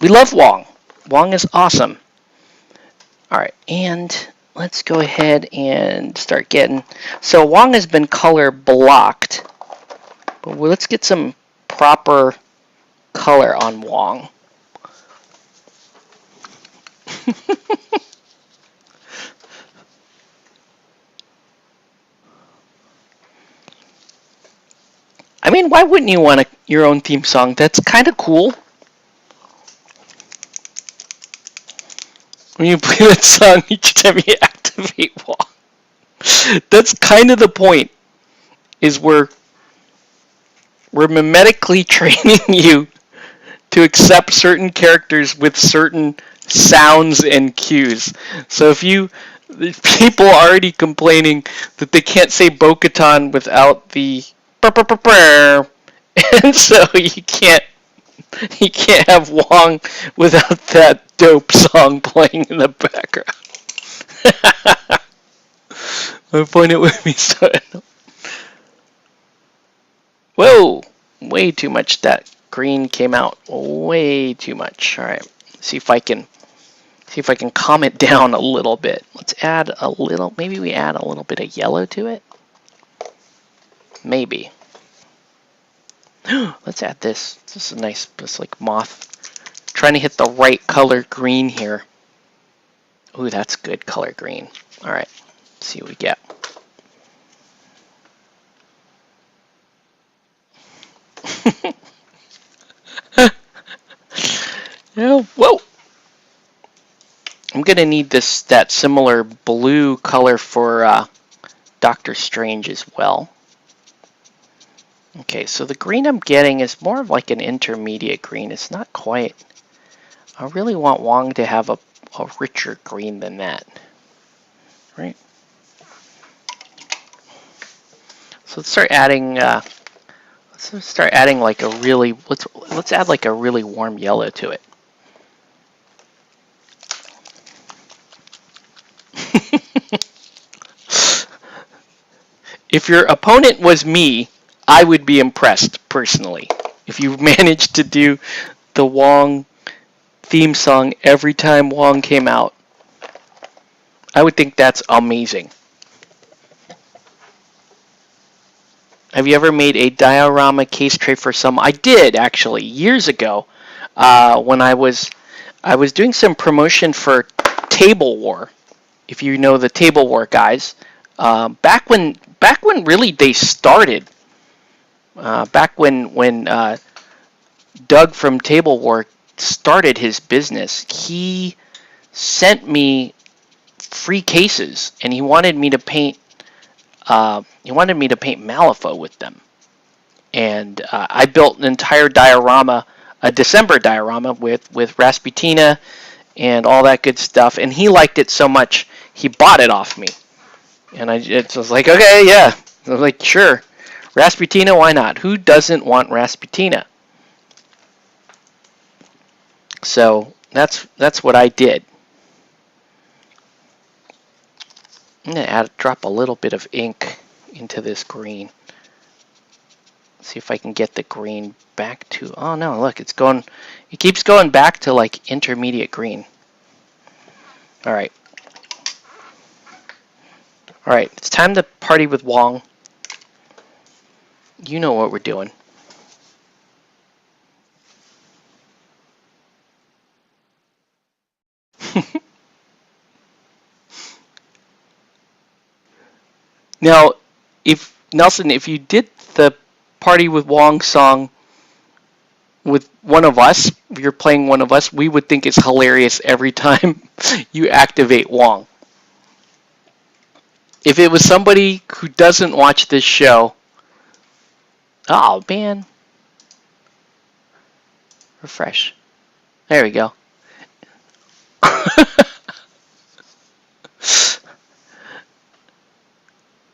We love Wong. Wong is awesome. All right, and let's go ahead and start getting. So Wong has been color blocked, but let's get some proper color on Wong. I mean, why wouldn't you want your own theme song? That's kind of cool. When you play that song, each time you activate Wong. That's kind of the point. Is we're mimetically training you to accept certain characters with certain sounds and cues. So if people are already complaining that they can't say Bo-Katan without the and so you can't have Wong without that dope song playing in the background. My point it with me, so whoa, way too much. That green came out way too much. All right, see if I can calm it down a little bit. Let's add a little. Maybe we add a little bit of yellow to it. Maybe. Let's add this. This is a nice, just like moth. Trying to hit the right color green here. Ooh, that's good color green. All right, let's see what we get. Yeah, whoa. I'm gonna need that similar blue color for Doctor Strange as well. Okay, so the green I'm getting is more of like an intermediate green. It's not quite. I really want Wong to have a richer green than that, right? So let's start adding. Let's start adding like a really. Let's add like a really warm yellow to it. If your opponent was me, I would be impressed personally. If you managed to do the Wong theme song every time Wong came out, I would think that's amazing. Have you ever made a diorama case tray for some? I did actually years ago when I was doing some promotion for Table War. If you know the Table War guys, back when really they started. Back when Doug from Table War started his business, he sent me free cases, and he wanted me to paint. Malifaux with them, and I built an entire diorama, a December diorama with Rasputina and all that good stuff. And he liked it so much, he bought it off me. And I was like, okay, yeah. I was like, sure, Rasputina, why not? Who doesn't want Rasputina? So that's what I did. I'm gonna drop a little bit of ink into this green. See if I can get the green back to, oh no, look, it keeps going back to like intermediate green. All right, it's time to party with Wong. You know what we're doing. Now, Nelson, if you did the Party with Wong song with one of us, if you're playing one of us, we would think it's hilarious every time you activate Wong. If it was somebody who doesn't watch this show, oh man, refresh. There we go.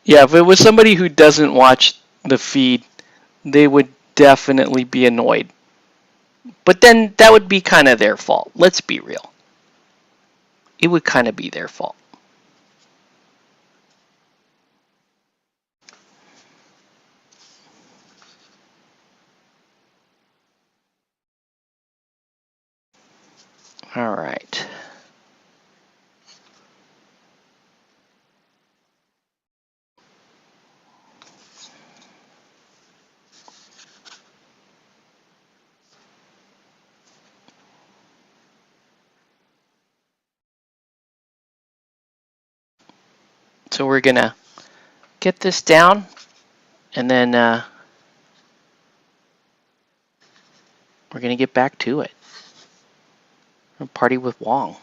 Yeah, if it was somebody who doesn't watch the feed, they would definitely be annoyed. But then that would be kind of their fault. Let's be real. It would kind of be their fault. All right. So we're going to get this down, and then we're going to get back to it. Party with Wong.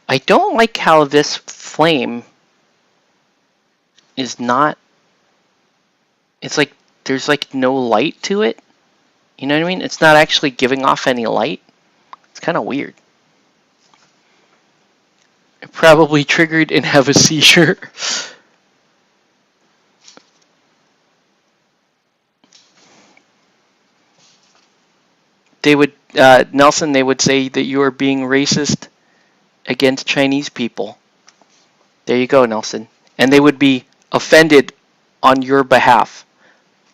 I don't like how this flame is not, it's like there's like no light to it. You know what I mean? It's not actually giving off any light. It's kind of weird. It probably triggered and have a seizure. They would, Nelson, they would say that you are being racist against Chinese people. There you go, Nelson. And they would be offended on your behalf,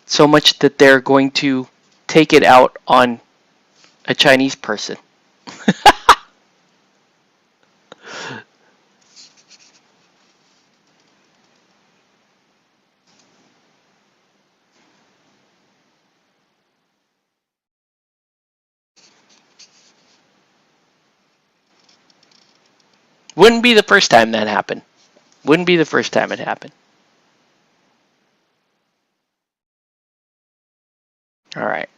so much that they're going to take it out on a Chinese person. Wouldn't be the first time that happened. Wouldn't be the first time it happened. All right.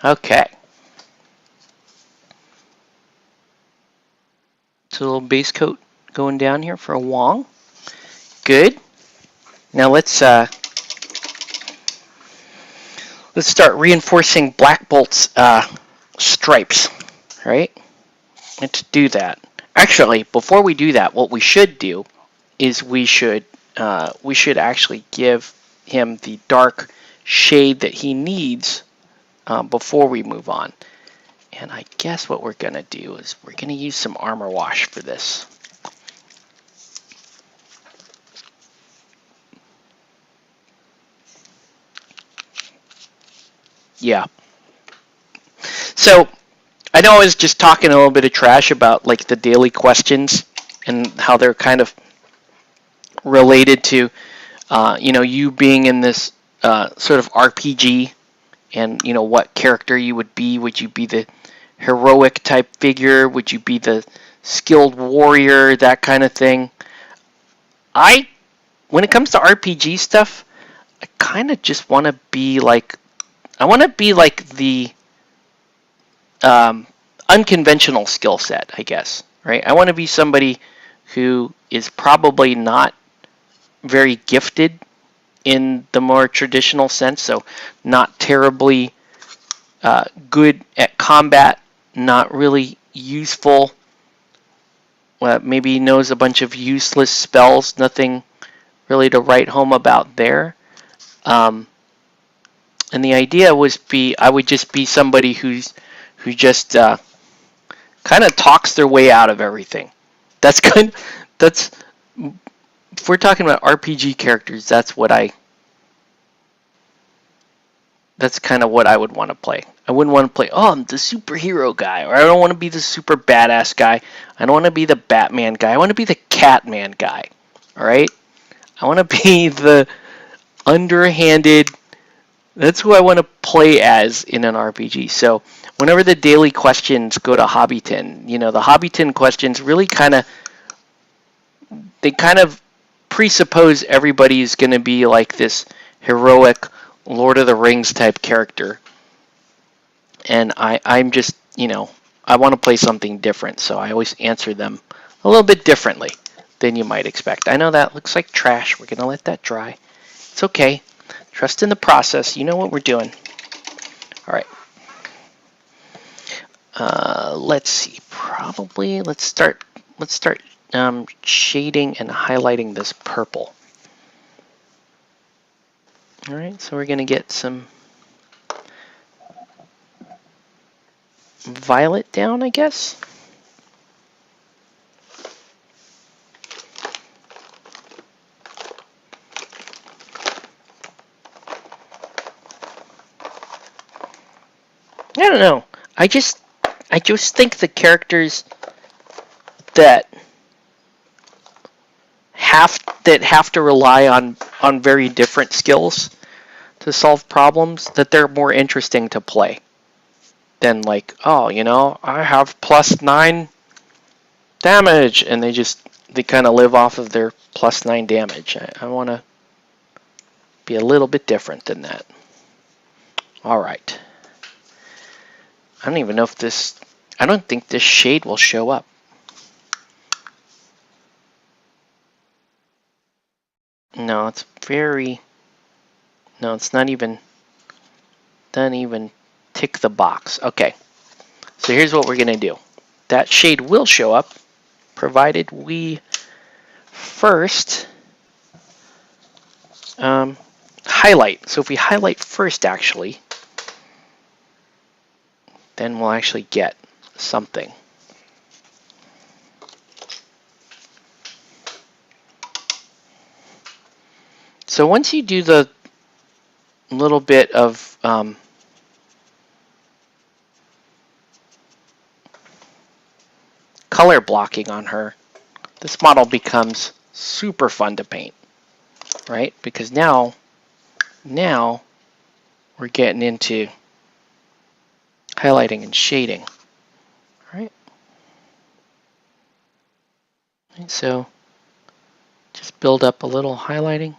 Okay. So a little base coat going down here for a Wong. Good. Now let's start reinforcing Black Bolt's stripes, right? Let's do that. Actually, before we do that, what we should do is we should actually give him the dark shade that he needs before we move on. And I guess what we're going to do is we're going to use some armor wash for this. Yeah. So I know I was just talking a little bit of trash about like the daily questions and how they're kind of related to you being in this sort of RPG, and what character you would be. Would you be the heroic type figure? Would you be the skilled warrior, that kind of thing. When it comes to RPG stuff, I kind of just want to be like, I want to be like the unconventional skill set, I guess, right? I want to be somebody who is probably not very gifted in the more traditional sense, so not terribly good at combat, not really useful, maybe knows a bunch of useless spells, nothing really to write home about there. And the idea was I would just be somebody who just kind of talks their way out of everything. That's if we're talking about RPG characters, that's kind of what I would want to play. I wouldn't want to play, oh, I'm the superhero guy, or I don't want to be the super badass guy. I don't want to be the Batman guy. I want to be the Catman guy. All right? I want to be the underhanded. That's who I want to play as in an RPG. So whenever the daily questions go to Hobbiton, the Hobbiton questions really kind of presuppose everybody is going to be like this heroic Lord of the Rings type character. And I'm just, I want to play something different, so I always answer them a little bit differently than you might expect. I know that looks like trash. We're going to let that dry. It's okay. Trust in the process. You know what we're doing. All right. Let's see. Probably let's start shading and highlighting this purple. All right. So we're going to get some violet down, I guess. I don't know. I just think the characters that have to rely on very different skills to solve problems, that they're more interesting to play than like, oh, I have +9 damage, and they kind of live off of their +9 damage. I want to be a little bit different than that. All right. I don't even know if I don't think this shade will show up. No, it's no, it's not even, doesn't even tick the box. Okay, so here's what we're going to do. That shade will show up, provided we first highlight. So if we highlight first, actually, then we'll actually get something. So once you do the little bit of color blocking on her, this model becomes super fun to paint, right? Because now we're getting into highlighting and shading, right? And so just build up a little highlighting.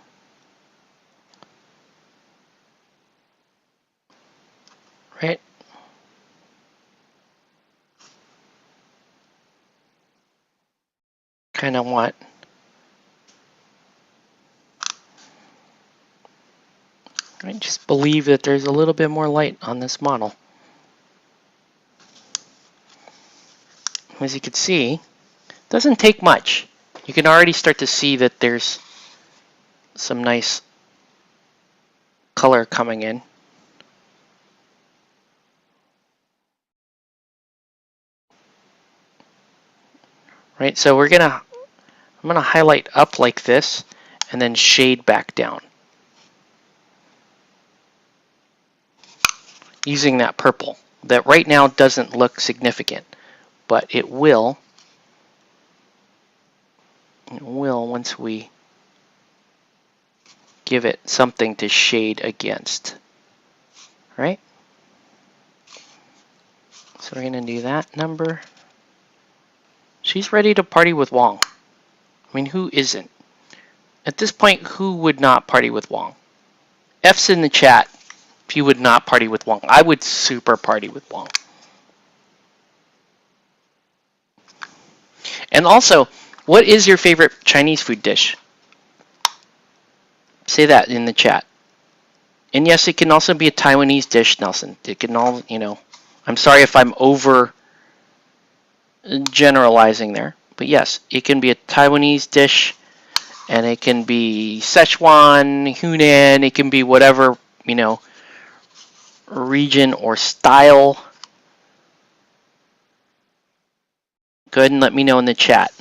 Right? Kind of want just believe that there's a little bit more light on this model. As you can see, it doesn't take much. You can already start to see that there's some nice color coming in. Right, so I'm gonna highlight up like this and then shade back down using that purple that right now doesn't look significant, but it will once we give it something to shade against. Right? So we're going to do that number. She's ready to party with Wong. I mean, who isn't? At this point, who would not party with Wong? F's in the chat if you would not party with Wong. I would super party with Wong. And also, what is your favorite Chinese food dish? Say that in the chat. And yes, it can also be a Taiwanese dish, Nelson. It can all, I'm sorry if I'm over generalizing there. But yes, it can be a Taiwanese dish, and it can be Szechuan, Hunan, it can be whatever, region or style. Go ahead and let me know in the chat.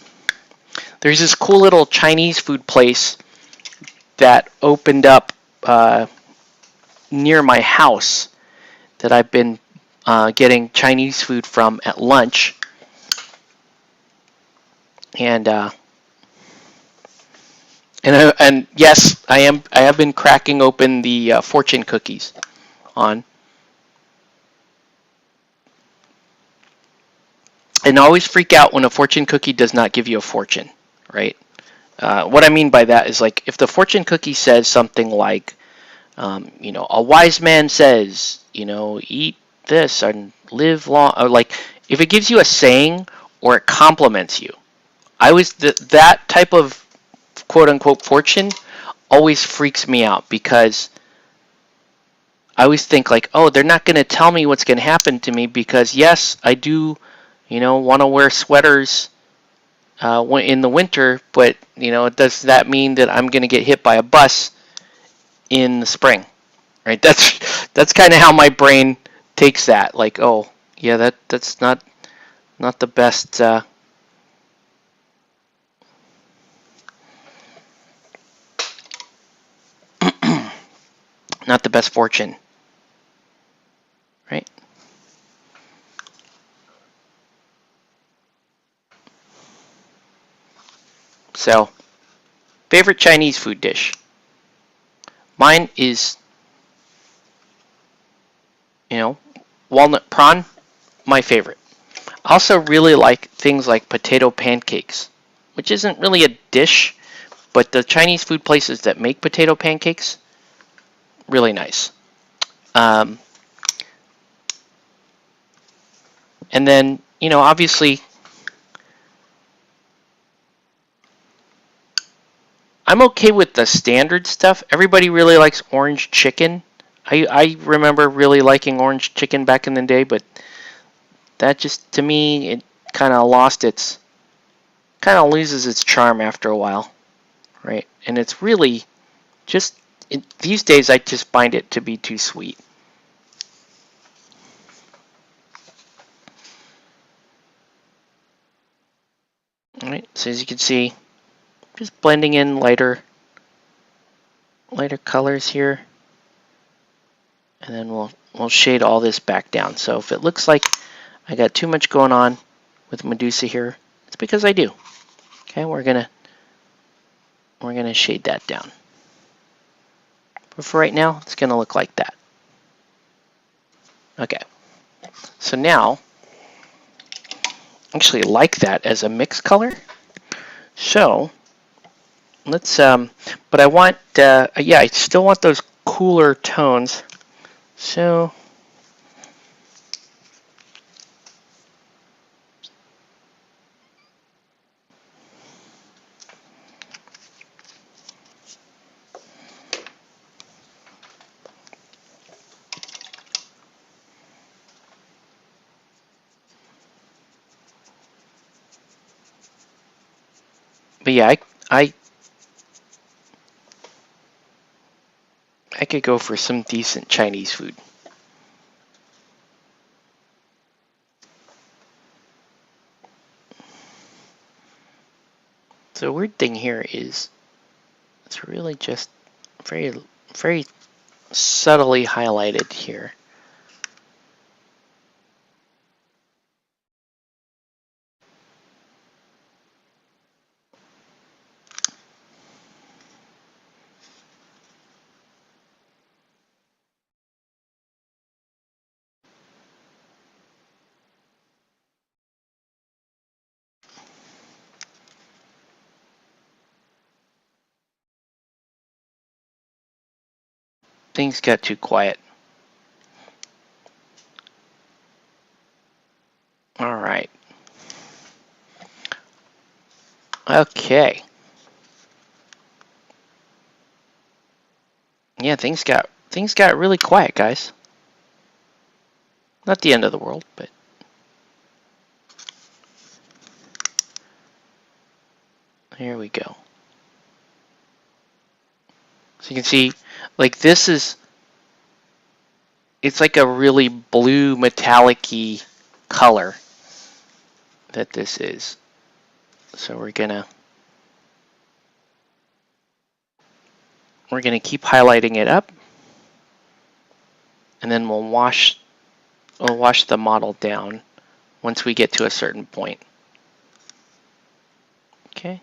There's this cool little Chinese food place that opened up near my house that I've been getting Chinese food from at lunch. And yes, I have been cracking open the fortune cookies on. And always freak out when a fortune cookie does not give you a fortune, right? What I mean by that is, like, if the fortune cookie says something like, a wise man says, eat this and live long, or like, if it gives you a saying or it compliments you, that type of quote unquote fortune always freaks me out, because I always think, like, oh, they're not going to tell me what's going to happen to me, because yes, I do, want to wear sweaters in the winter, but does that mean that I'm going to get hit by a bus in the spring? Right? That's kind of how my brain takes that. Like, oh, yeah, that's not the best. Not the best fortune, right? So, favorite Chinese food dish. Mine is, walnut prawn, my favorite. I also really like things like potato pancakes, which isn't really a dish, but the Chinese food places that make potato pancakes, really nice. And then, obviously, I'm okay with the standard stuff. Everybody really likes orange chicken. I remember really liking orange chicken back in the day, but that just, to me, it kind of loses its charm after a while, right? And it's really just, these days I just find it to be too sweet. All right, so as you can see, just blending in lighter colors here, and then we'll shade all this back down. So if it looks like I got too much going on with Medusa here, it's because I do. Okay, we're gonna shade that down. But for right now, it's gonna look like that. Okay, so now, I actually like that as a mix color. So let's, but I want, yeah, I still want those cooler tones. So but yeah, I could go for some decent Chinese food. So the weird thing here is it's really just very, very subtly highlighted here. Things got too quiet. All right. Okay. Yeah, things got really quiet, guys. Not the end of the world, but here we go. So you can see, like, this is, it's like a really blue metallic-y color that this is. So we're gonna keep highlighting it up, and then we'll wash the model down once we get to a certain point. Okay.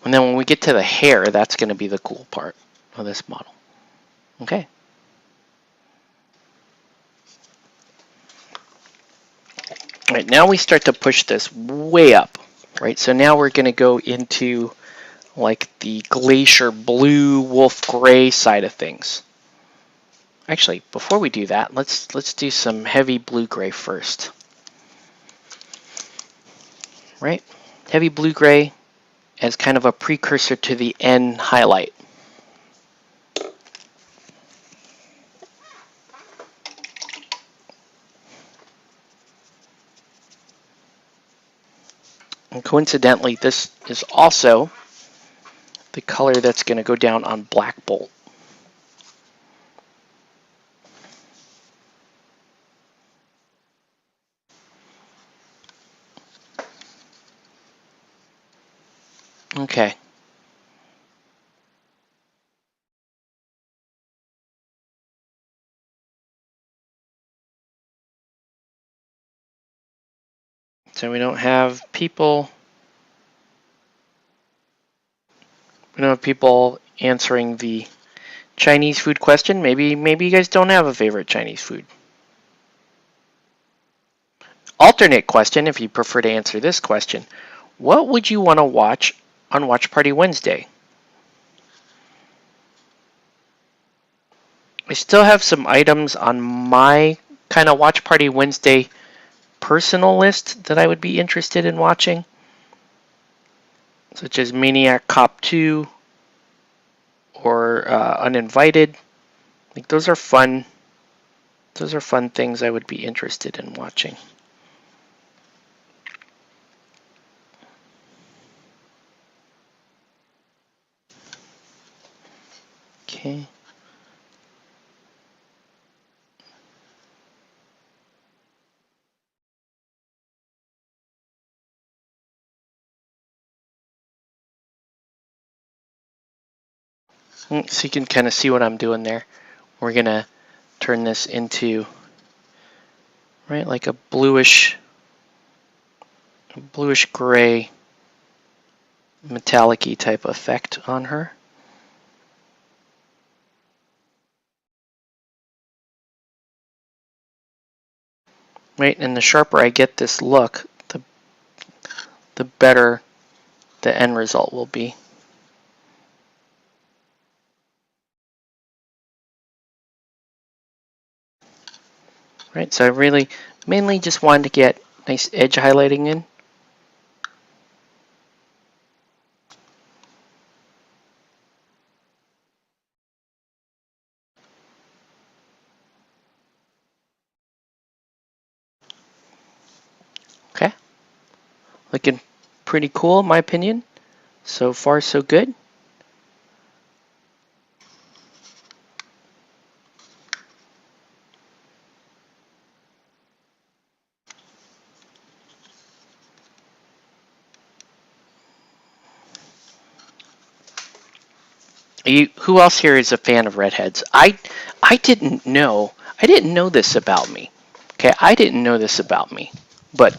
And then when we get to the hair, that's going to be the cool part of this model. Okay. All right, now we start to push this way up, right? So now we're going to go into like the Glacier Blue, Wolf Gray side of things. Actually, before we do that, let's do some heavy blue-gray first. Right? Heavy blue-gray as kind of a precursor to the N highlight. And coincidentally, this is also the color that's going to go down on Black Bolt. Okay. So we don't have people answering the Chinese food question. Maybe you guys don't have a favorite Chinese food. Alternate question, if you prefer to answer this question. What would you want to watch on Watch Party Wednesday? I still have some items on my kind of Watch Party Wednesday personal list that I would be interested in watching, such as Maniac Cop 2 or Uninvited. Like those are fun things I would be interested in watching. Okay. So you can kind of see what I'm doing there. We're going to turn this into, right, like a bluish gray metallic-y type effect on her. Right, and the sharper I get this look, the better the end result will be. Right, so I really mainly just wanted to get nice edge highlighting in. Okay, looking pretty cool in my opinion. So far so good. Who else here is a fan of redheads? I didn't know this about me. Okay, I didn't know this about me, but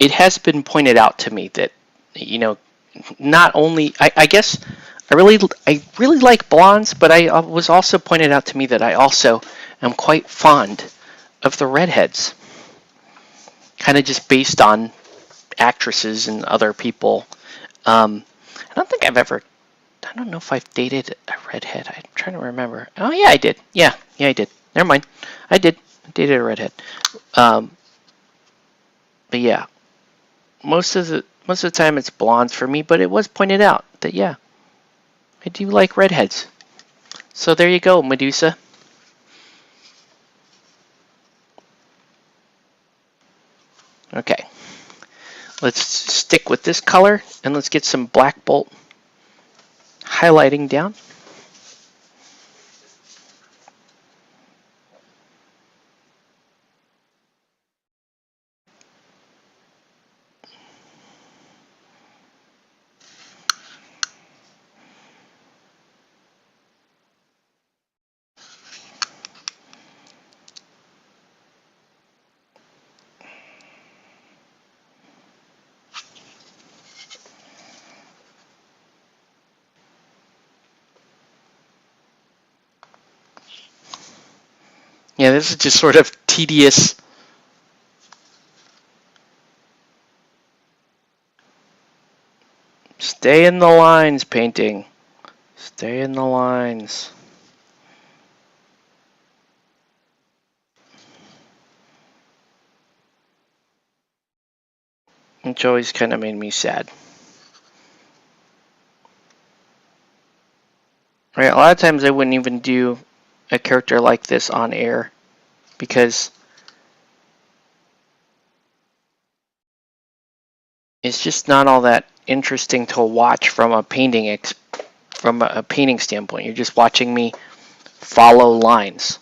it has been pointed out to me that, you know, not only I guess I really like blondes, but I was also pointed out to me that I also am quite fond of the redheads. Kind of just based on actresses and other people. I don't think I've ever. I don't know if I've dated a redhead. I'm trying to remember. Oh yeah, I did. Yeah, I did. Never mind. I did. I dated a redhead. Um, but yeah, most of the time it's blondes for me. But it was pointed out that yeah, I do like redheads. So there you go, Medusa. Okay, let's stick with this color and let's get some black bolt highlighting down. Yeah, this is just sort of tedious. Stay in the lines, painting. Stay in the lines. Which always kind of made me sad. Right, a lot of times I wouldn't even do a character like this on air because it's just not all that interesting to watch from a painting standpoint. You're just watching me follow lines.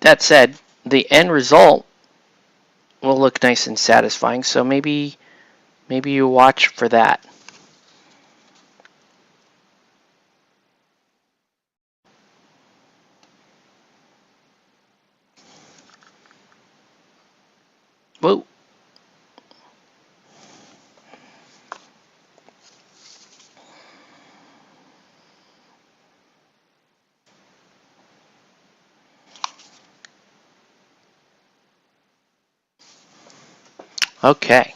That said, the end result will look nice and satisfying, so maybe you watch for that. Whoa. Okay.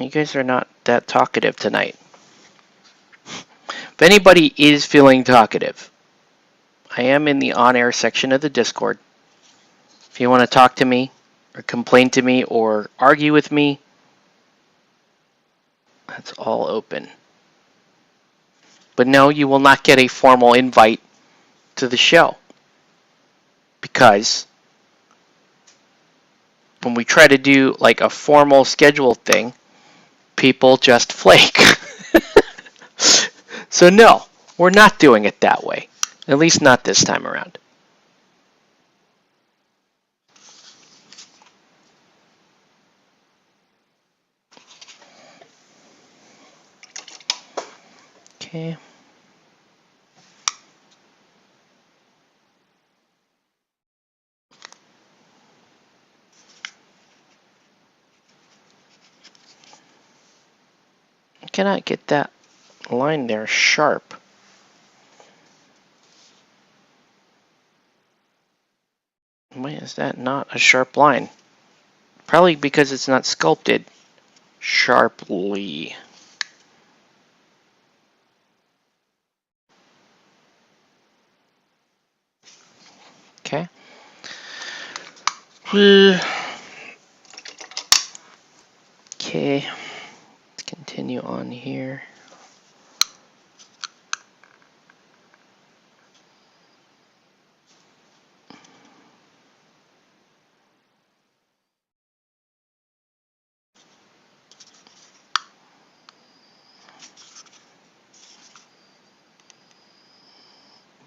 You guys are not that talkative tonight. If anybody is feeling talkative, I am in the on-air section of the Discord. If you want to talk to me, or complain to me, or argue with me, that's all open. But no, you will not get a formal invite to the show. Because when we try to do like a formal scheduled thing, people just flake. So no, we're not doing it that way. At least not this time around. Okay. I cannot get that line there sharp. Why is that not a sharp line? Probably because it's not sculpted sharply. Okay. Okay. Let's continue on here.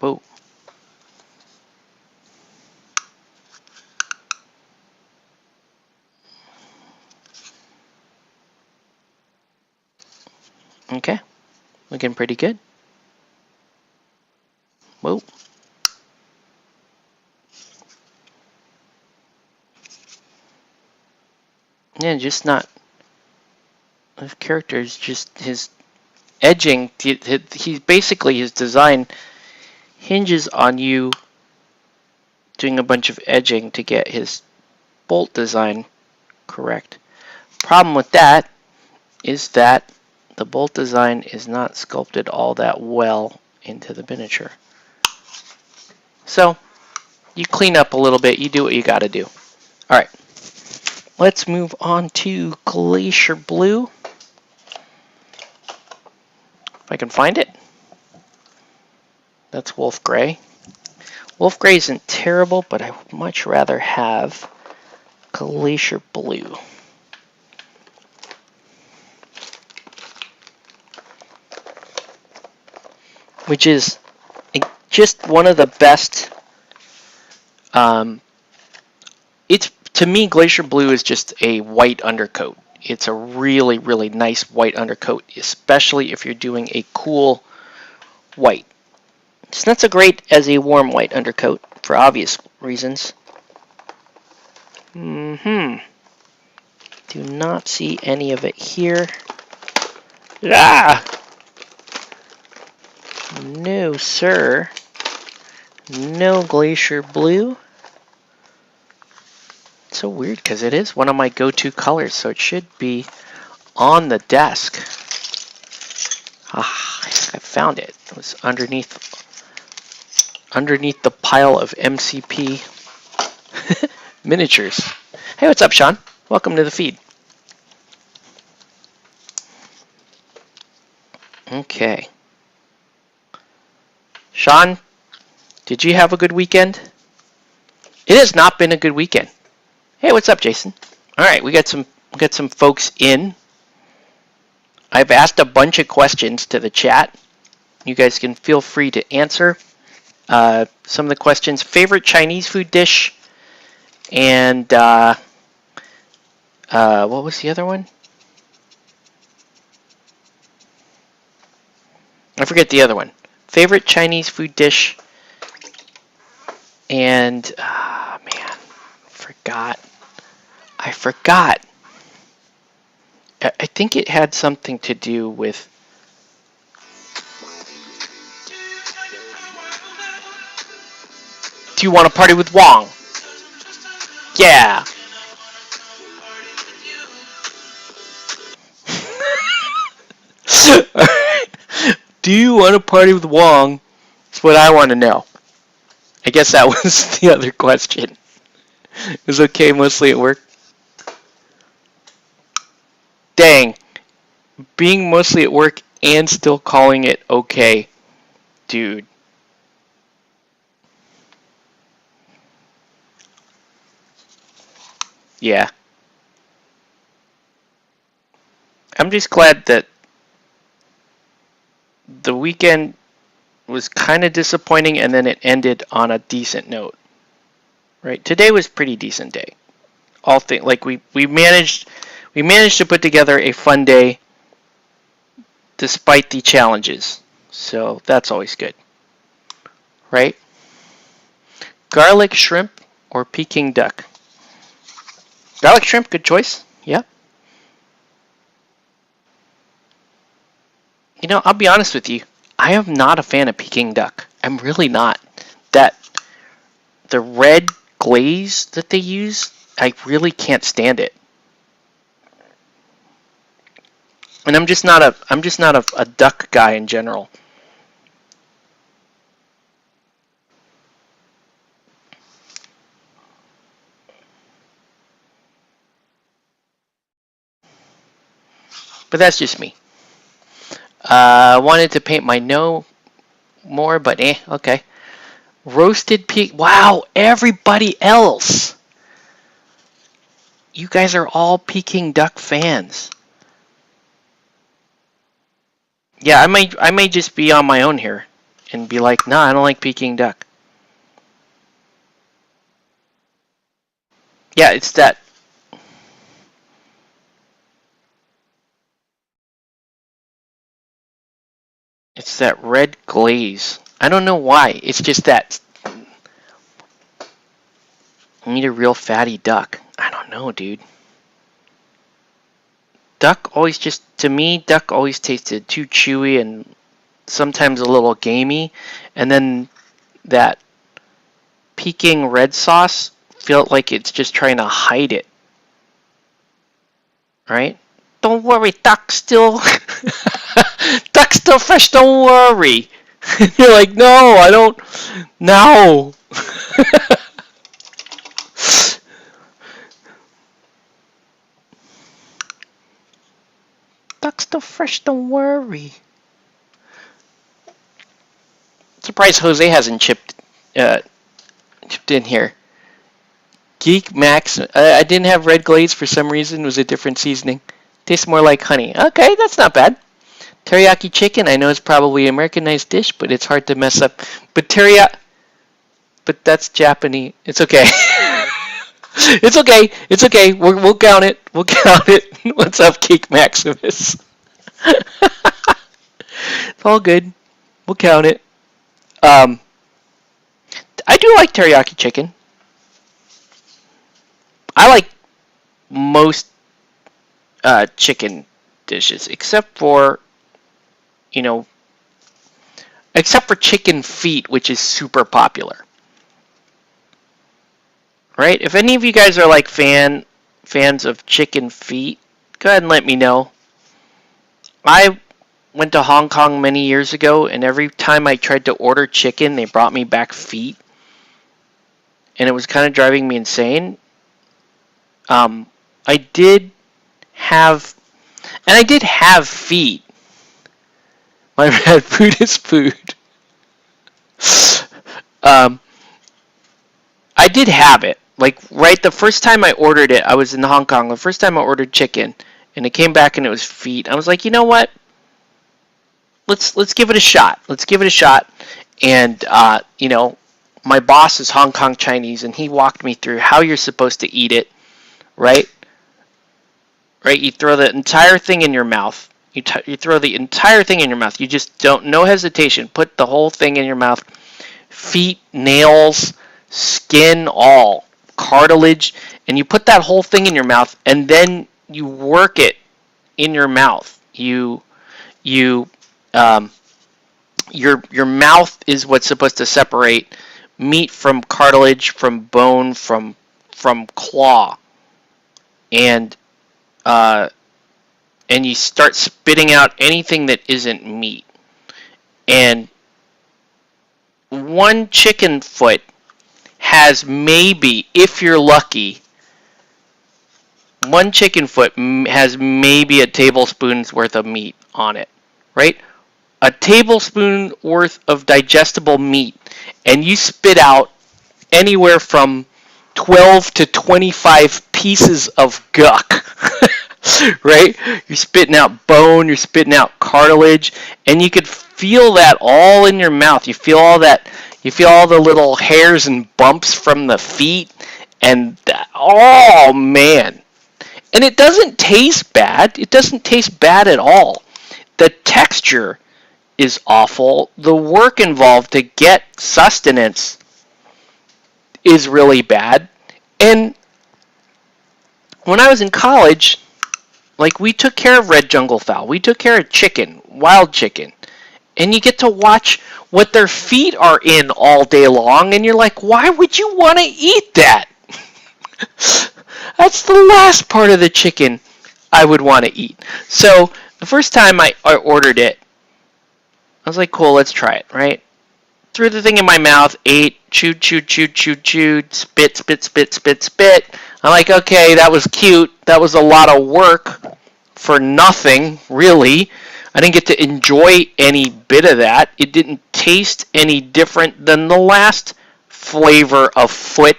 Whoa. Okay. Looking pretty good. Whoa. Yeah, just not. His character is just his edging. He basically, his design hinges on you doing a bunch of edging to get his bolt design correct. Problem with that is that the bolt design is not sculpted all that well into the miniature. So you clean up a little bit, you do what you got to do. All right, let's move on to Glacier Blue. If I can find it. That's Wolf Gray. Wolf Gray isn't terrible, but I would much rather have Glacier Blue. Which is just one of the best. It's, to me, Glacier Blue is just a white undercoat. It's a really, really nice white undercoat, especially if you're doing a cool white. It's not so great as a warm white undercoat for obvious reasons. Do not see any of it here. Ah! No, sir. No Glacier Blue. It's so weird because it is one of my go-to colors, so it should be on the desk. Ah, I found it. It was underneath the pile of MCP miniatures. Hey, what's up, Sean? Welcome to the feed. Okay. Sean, did you have a good weekend? It has not been a good weekend. Hey, what's up, Jason? All right, we got some folks in. I've asked a bunch of questions to the chat. You guys can feel free to answer some of the questions. Favorite Chinese food dish, and what was the other one? I forget the other one. Favorite Chinese food dish, and man, I forgot. I think it had something to do with. Do you want to party with Wong? Yeah. Do you want to party with Wong? That's what I want to know. I guess that was the other question. It was okay mostly at work. Dang. Being mostly at work and still calling it okay. Dude. Yeah. I'm just glad that the weekend was kind of disappointing and then it ended on a decent note. Right? Today was a pretty decent day. All things like we managed to put together a fun day despite the challenges. So that's always good. Right? Garlic shrimp or Peking duck? Garlic shrimp, good choice. Yeah. You know, I'll be honest with you. I am not a fan of Peking duck. I'm really not. The red glaze that they use, I really can't stand it. And I'm just not a duck guy in general. But that's just me. Wanted to paint my no more, but okay. Roasted pig. Wow, everybody else. You guys are all Peking duck fans. Yeah, I may just be on my own here and be like, nah, I don't like Peking duck. Yeah, it's that. It's that red glaze. I don't know why. It's just that. I need a real fatty duck. I don't know, dude. duck always duck always tasted too chewy and sometimes a little gamey. And then that Peking red sauce felt like it's just trying to hide it. Right? Don't worry, duck's still duck's still fresh, don't worry. You're like, no, I don't. No. Duck's still fresh, don't worry. Surprised Jose hasn't chipped in here. Geek Max. I didn't have red glaze for some reason. It was a different seasoning. Tastes more like honey. Okay, that's not bad. Teriyaki chicken. I know it's probably an Americanized dish, but it's hard to mess up. But that's Japanese. It's okay. It's okay. It's okay. We'll count it. We'll count it. What's up, Geek Maximus? It's all good. We'll count it. I do like teriyaki chicken. I like most chicken dishes, except for chicken feet, which is super popular. Right? If any of you guys are like fans of chicken feet, go ahead and let me know. I went to Hong Kong many years ago, and every time I tried to order chicken, they brought me back feet. And it was kind of driving me insane. I did have feet. My bad, food is food. I did have it. Like, right, the first time I ordered it, I was in Hong Kong. The first time I ordered chicken, and it came back and it was feet. I was like, you know what? Let's give it a shot. Let's give it a shot. And, my boss is Hong Kong Chinese, and he walked me through how you're supposed to eat it. Right? Right? You throw the entire thing in your mouth. You throw the entire thing in your mouth. You just no hesitation. Put the whole thing in your mouth. Feet, nails, skin, all. Cartilage. And you put that whole thing in your mouth, and then you work it in your mouth. Your mouth is what's supposed to separate meat from cartilage, from bone, from claw. And you start spitting out anything that isn't meat. And one chicken foot has maybe, if you're lucky, one chicken foot has maybe a tablespoon's worth of meat on it, right? A tablespoon worth of digestible meat, and you spit out anywhere from 12 to 25 pieces of guck, right? You're spitting out bone, you're spitting out cartilage, and you could feel that all in your mouth. You feel all that, you feel all the little hairs and bumps from the feet, and oh man. And it doesn't taste bad. It doesn't taste bad at all. The texture is awful. The work involved to get sustenance is really bad. And when I was in college, like, we took care of red jungle fowl. We took care of chicken, wild chicken. And you get to watch what their feet are in all day long, and you're like, why would you want to eat that? That's the last part of the chicken I would want to eat. So the first time I ordered it, I was like, cool, let's try it, right? Threw the thing in my mouth, ate, chewed, spit. I'm like, okay, that was cute. That was a lot of work for nothing, really. I didn't get to enjoy any bit of that. It didn't taste any different than the last flavor of foot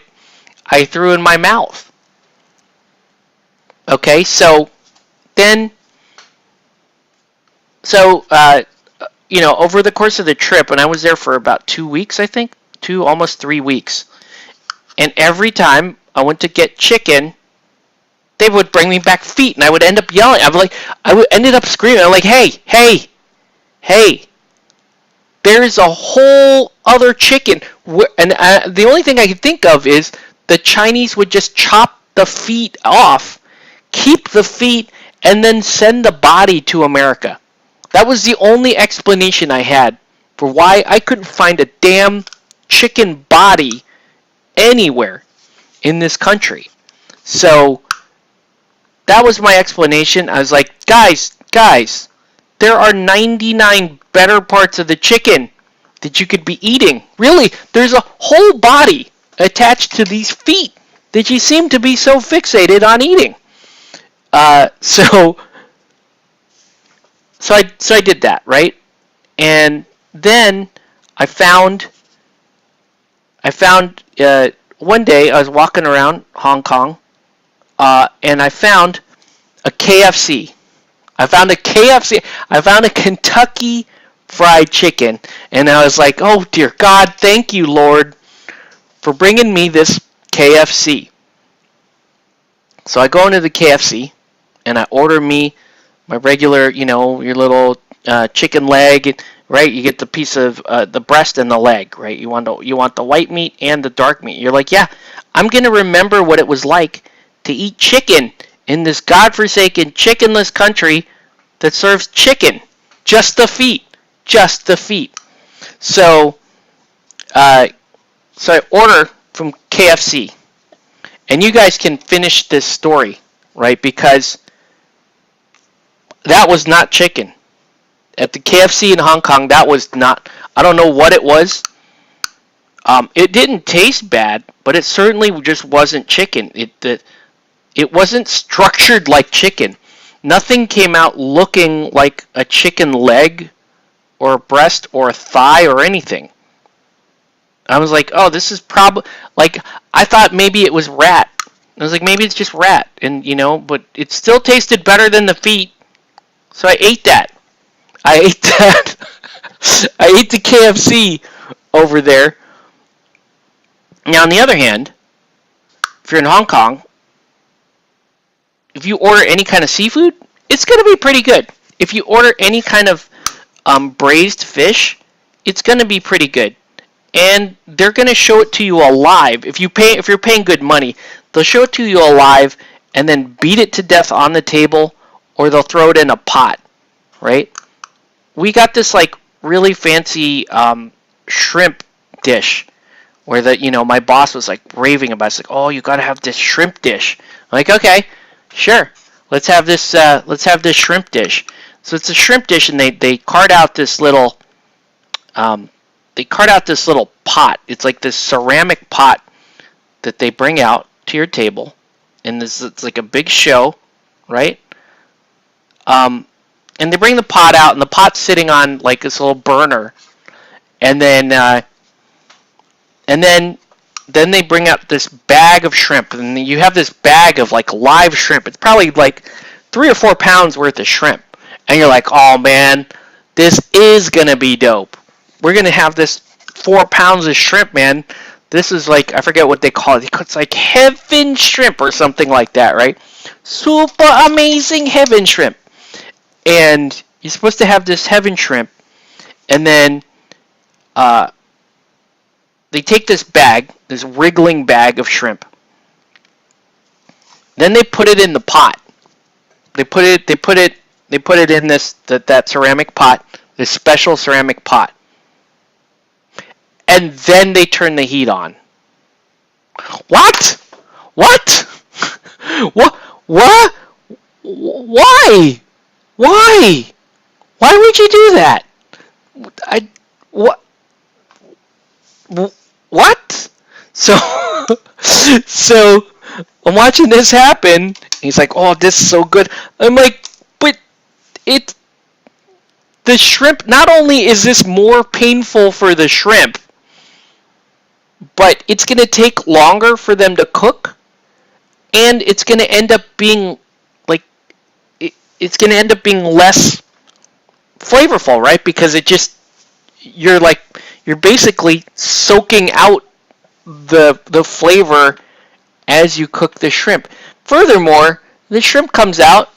I threw in my mouth. Okay, so then, over the course of the trip, and I was there for about 2 weeks, I think, almost 3 weeks. And every time I went to get chicken, they would bring me back feet, and I would end up yelling. Ended up screaming. I'm like, hey, there's a whole other chicken. And the only thing I could think of is the Chinese would just chop the feet off, keep the feet, and then send the body to America. That was the only explanation I had for why I couldn't find a damn chicken body anywhere in this country. So that was my explanation. I was like, guys, there are 99 better parts of the chicken that you could be eating. Really, there's a whole body attached to these feet that you seem to be so fixated on eating. So I did that, right? And then I found one day I was walking around Hong Kong, and I found a KFC. I found a Kentucky Fried Chicken, and I was like, oh dear God, thank you, Lord, for bringing me this KFC. So I go into the KFC, and I order me my regular, your little chicken leg, right? You get the piece of the breast and the leg, right? You want the white meat and the dark meat. You're like, yeah, I'm gonna remember what it was like to eat chicken in this godforsaken chickenless country that serves chicken, just the feet. So I order from KFC, and you guys can finish this story, right? Because that was not chicken. At the KFC in Hong Kong, that was not, I don't know what it was. It didn't taste bad, but it certainly just wasn't chicken. It wasn't structured like chicken. Nothing came out looking like a chicken leg or a breast or a thigh or anything. I was like, oh, this is probably, like, I thought maybe it was rat. I was like, maybe it's just rat. And, but it still tasted better than the feet. So I ate that. I ate the KFC over there. Now, on the other hand, if you're in Hong Kong, if you order any kind of seafood, it's going to be pretty good. If you order any kind of braised fish, it's going to be pretty good. And they're going to show it to you alive. If you're paying good money, they'll show it to you alive and then beat it to death on the table, or they'll throw it in a pot, right? We got this like really fancy shrimp dish where my boss was like raving about it. It's like, oh, you got to have this shrimp dish. I'm like, okay, sure. Let's have this shrimp dish. So it's a shrimp dish, and they cart out this little pot. It's like this ceramic pot that they bring out to your table, and it's like a big show, right? And they bring the pot out, and the pot's sitting on like this little burner, and then they bring out this bag of shrimp, and you have this bag of like live shrimp. It's probably like 3 or 4 pounds worth of shrimp, and you're like, oh man, this is gonna be dope. We're gonna have this 4 pounds of shrimp, man. This is like, I forget what they call it. It's like heaven shrimp or something like that, right? Super amazing heaven shrimp. And you're supposed to have this heaven shrimp, and then they take this bag, this wriggling bag of shrimp. Then they put it in the pot. They put it in that ceramic pot, this special ceramic pot. And then they turn the heat on. What? What? What? Why? Why? Why would you do that? What? So I'm watching this happen. He's like, oh, this is so good. I'm like, but the shrimp, not only is this more painful for the shrimp, but it's going to take longer for them to cook, and it's going to end up being less flavorful, right? Because you're basically soaking out the flavor as you cook the shrimp. Furthermore, the shrimp comes out,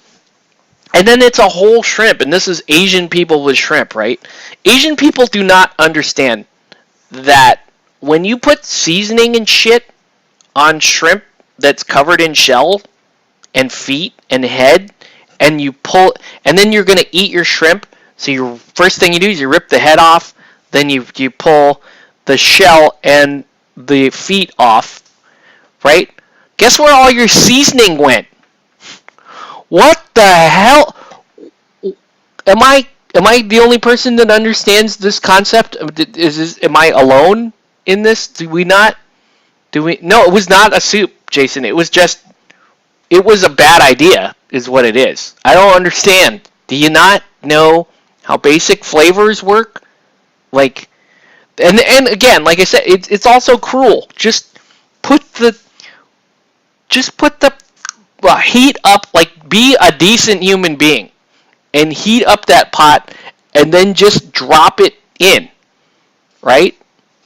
and then it's a whole shrimp, and this is Asian people with shrimp, right? Asian people do not understand that when you put seasoning and shit on shrimp that's covered in shell and feet and head, and you pull, and then you're gonna eat your shrimp. So your first thing you do is you rip the head off, then you pull the shell and the feet off, right? Guess where all your seasoning went? What the hell? Am I the only person that understands this concept? Am I alone in this? Do we not? No, it was not a soup, Jason. It was a bad idea, is what it is. I don't understand. Do you not know how basic flavors work? Like, and again, like I said, it's also cruel. Just put the heat up. Like, be a decent human being and heat up that pot, and then just drop it in, right?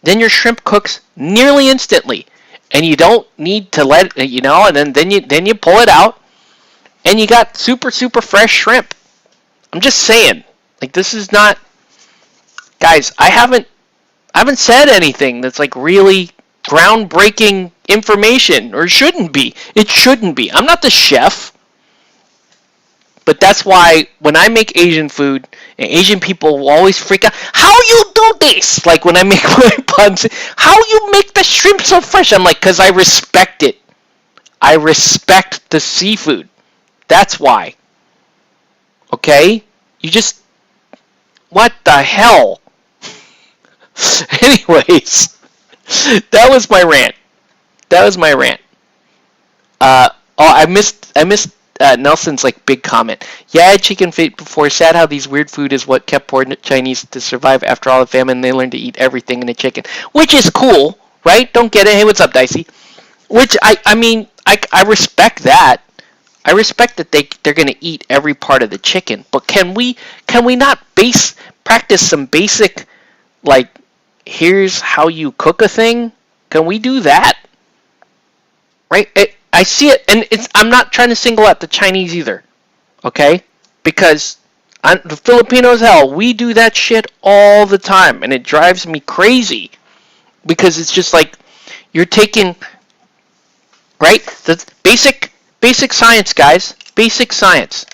Then your shrimp cooks nearly instantly, and you don't need to let it, and then you pull it out, and you got super fresh shrimp. I'm just saying, like, this is not, guys. I haven't said anything that's like really groundbreaking information, or shouldn't be. It shouldn't be. I'm not the chef. But that's why when I make Asian food, and Asian people will always freak out, how you do this? Like when I make my puns, how you make the shrimp so fresh? I'm like, because I respect it. I respect the seafood. That's why. Okay? You just, what the hell? Anyways, that was my rant. I missed Nelson's like big comment. Yeah, I had chicken feet before. Sad how these weird food is what kept poor Chinese to survive after all the famine. They learned to eat everything in the chicken, which is cool, right? Don't get it. Hey, what's up, Dicey? Which I mean, I respect that. I respect that they're gonna eat every part of the chicken. But can we not practice some basic, like, here's how you cook a thing? Can we do that? Right? I see it, and I'm not trying to single out the Chinese either, okay? Because the Filipinos, hell, we do that shit all the time, and it drives me crazy. Because it's just like, you're taking, right? The basic science, guys. Basic science.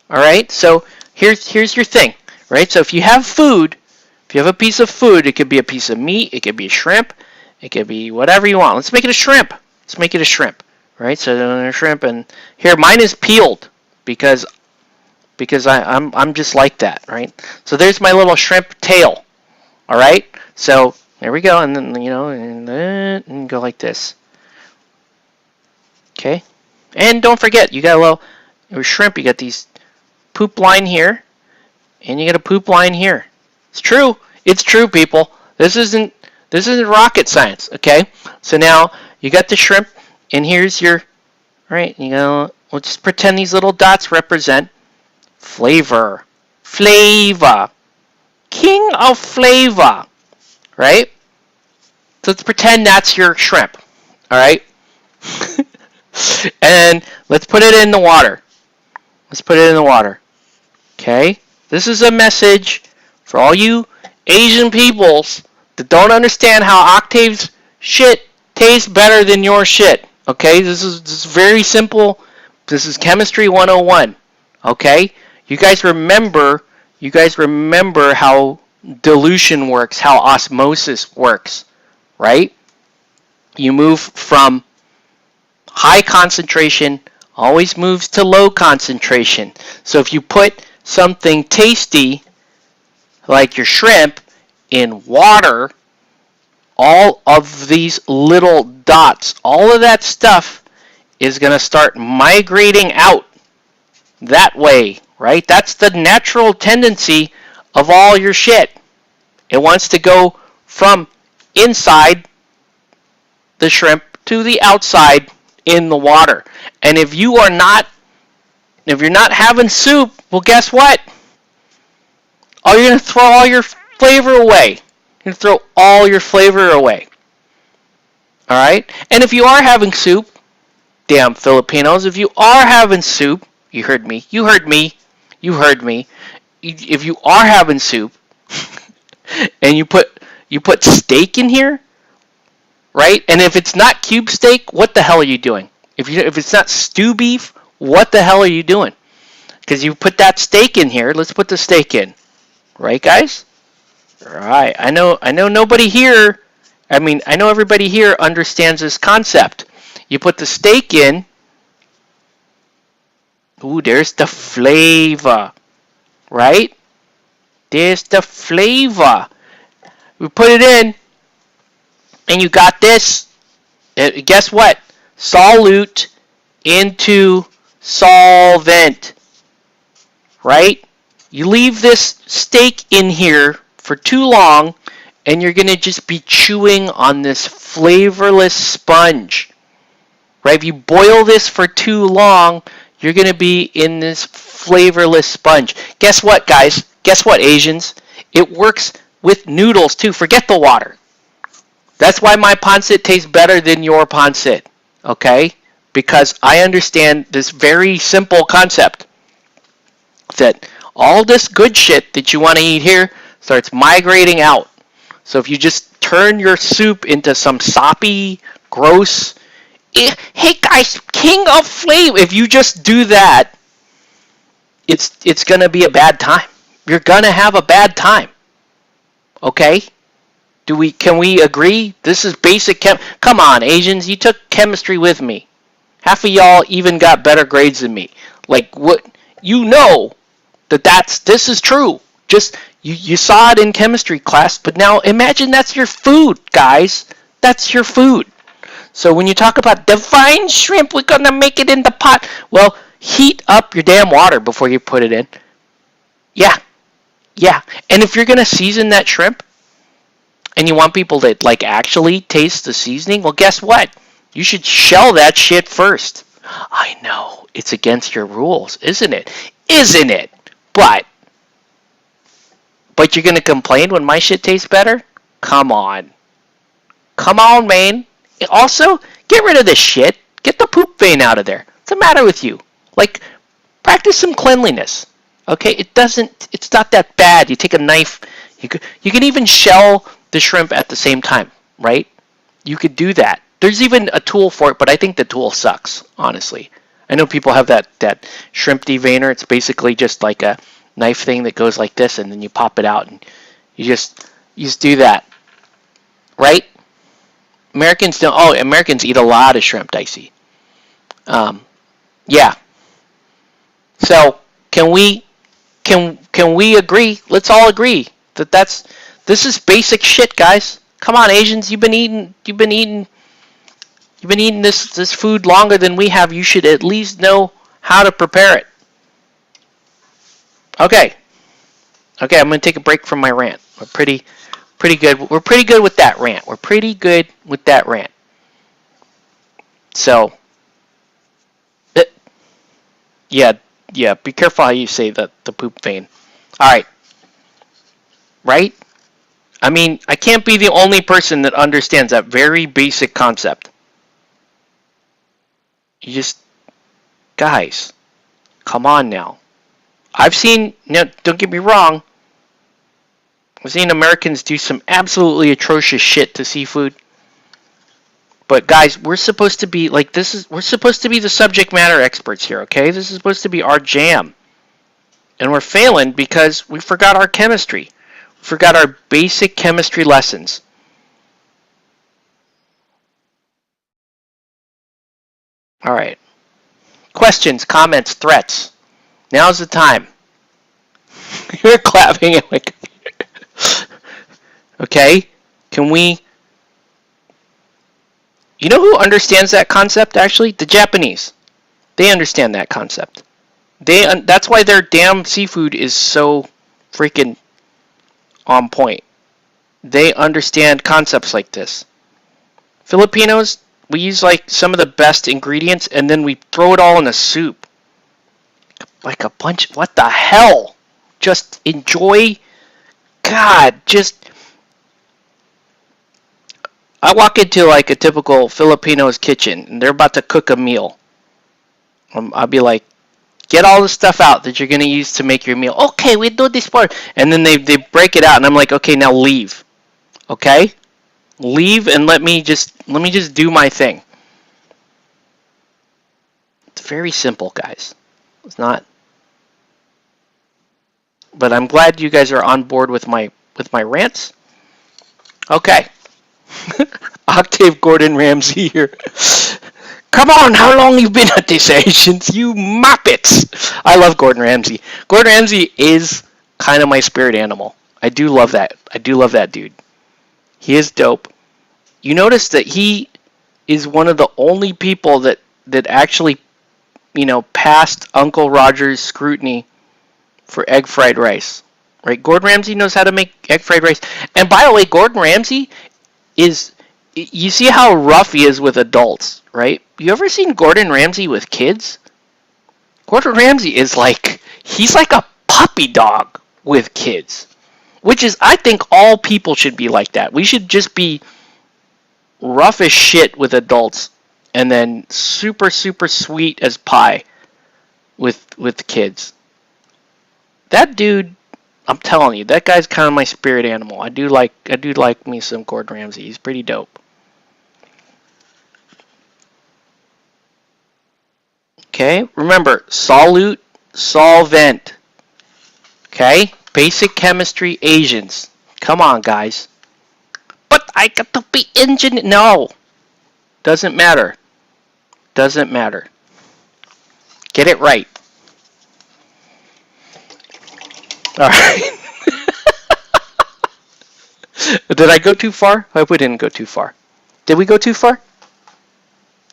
Alright? So, here's your thing, right? So if you have food, if you have a piece of food, it could be a piece of meat, it could be a shrimp, it could be whatever you want. Let's make it a shrimp. Right, so shrimp, and here mine is peeled because I'm just like that, right? So there's my little shrimp tail. All right, so there we go, and then and go like this. Okay, and don't forget you got a little shrimp. You got these poop line here, and you got a poop line here. It's true, people. This isn't rocket science. Okay, so now you got the shrimp. And here's your, right, we'll just pretend these little dots represent flavor. King of flavor. Right? So let's pretend that's your shrimp. Alright? And let's put it in the water. Okay? This is a message for all you Asian peoples that don't understand how Octave's shit tastes better than your shit. Okay, this is very simple. This is chemistry 101. Okay, you guys remember how dilution works, how osmosis works, right? You move from high concentration, always moves to low concentration. So if you put something tasty, like your shrimp, in water, all of these little dots, all of that stuff is going to start migrating out that way, right? That's the natural tendency of all your shit. It wants to go from inside the shrimp to the outside in the water. And if you're not having soup, well, guess what? Oh, you're going to throw all your flavor away. You're going to throw all your flavor away. Alright? And if you are having soup, damn Filipinos, if you are having soup, you heard me. If you are having soup, and you put steak in here, right? And if it's not cube steak, what the hell are you doing? If it's not stew beef, what the hell are you doing? Because you put that steak in here. Let's put the steak in. Right, guys? Right. I know nobody here, I know everybody here understands this concept. You put the steak in. Ooh, there's the flavor. Right? There's the flavor. We put it in, and you got this. Guess what? Solute into solvent. Right? You leave this steak in here for too long, and you're going to just be chewing on this flavorless sponge. Right? If you boil this for too long, you're going to be in this flavorless sponge. Guess what, guys? Guess what, Asians? It works with noodles, too. Forget the water. That's why my pancit tastes better than your pancit. Okay? Because I understand this very simple concept that all this good shit that you want to eat here starts migrating out. So if you just turn your soup into some soppy, gross, hey guys, king of flavor, if you just do that, it's going to be a bad time. You're going to have a bad time. Okay? Can we agree? This is basic come on, Asians, you took chemistry with me. Half of y'all even got better grades than me. Like, what, you know this is true. Just, you saw it in chemistry class, but now imagine that's your food, guys. That's your food. So when you talk about divine shrimp, we're going to make it in the pot. Well, heat up your damn water before you put it in. Yeah. And if you're going to season that shrimp, and you want people to, like, actually taste the seasoning, well, guess what? You should shell that shit first. I know, it's against your rules, isn't it? Isn't it? But you're going to complain when my shit tastes better? Come on. Come on, man. Also, get rid of this shit. Get the poop vein out of there. What's the matter with you? Like, practice some cleanliness. Okay? It's not that bad. You take a knife. You can even shell the shrimp at the same time, right? You could do that. There's even a tool for it, but I think the tool sucks, honestly. I know people have that shrimp deveiner. It's basically just like a knife thing that goes like this, and then you pop it out, and you just do that, right? Americans don't. Oh, Americans eat a lot of shrimp, Dicey. Yeah. So can we agree? Let's all agree that this is basic shit, guys. Come on, Asians, you've been eating this food longer than we have. You should at least know how to prepare it. Okay, I'm going to take a break from my rant. We're pretty good. We're pretty good with that rant. So, yeah. Be careful how you say the poop vein. All right. Right? I can't be the only person that understands that very basic concept. You just, guys, come on now. Don't get me wrong, I've seen Americans do some absolutely atrocious shit to seafood. But guys, we're supposed to be we're supposed to be the subject matter experts here, okay? This is supposed to be our jam. And we're failing because we forgot our chemistry. We forgot our basic chemistry lessons. All right. Questions, comments, threats. Now's the time. You're clapping at my computer. Okay? Can we... You know who understands that concept, actually? The Japanese. They understand that concept. That's why their damn seafood is so freaking on point. They understand concepts like this. Filipinos, we use like some of the best ingredients, and then we throw it all in a soup. Like a bunch... What the hell? Just enjoy... God, just... I walk into like a typical Filipino's kitchen, and they're about to cook a meal. I'll be like, get all the stuff out that you're going to use to make your meal. Okay, we do this part. And then they break it out, and I'm like, okay, now leave. Okay? Leave and let me just do my thing. It's very simple, guys. It's not but I'm glad you guys are on board with my rants. Okay. Octave Gordon Ramsay here. Come on, how long you been at this, Asians? You muppets! I love Gordon Ramsay. Gordon Ramsay is kind of my spirit animal. I do love that. I do love that dude. He is dope. You notice that he is one of the only people that actually, passed Uncle Roger's scrutiny for egg fried rice. Right? Gordon Ramsay knows how to make egg fried rice. And by the way, Gordon Ramsay is, you see how rough he is with adults, right? You ever seen Gordon Ramsay with kids? Gordon Ramsay is he's like a puppy dog with kids. Which is, I think all people should be like that. We should just be rough as shit with adults and then super, super sweet as pie with kids. That dude, I'm telling you, that guy's kind of my spirit animal. I do like me some Gordon Ramsay. He's pretty dope. Okay, remember, solute, solvent. Okay, basic chemistry, Asians. Come on, guys. But I got to be engineer. No, doesn't matter. Doesn't matter. Get it right. All right. Did I go too far? I hope we didn't go too far. Did we go too far?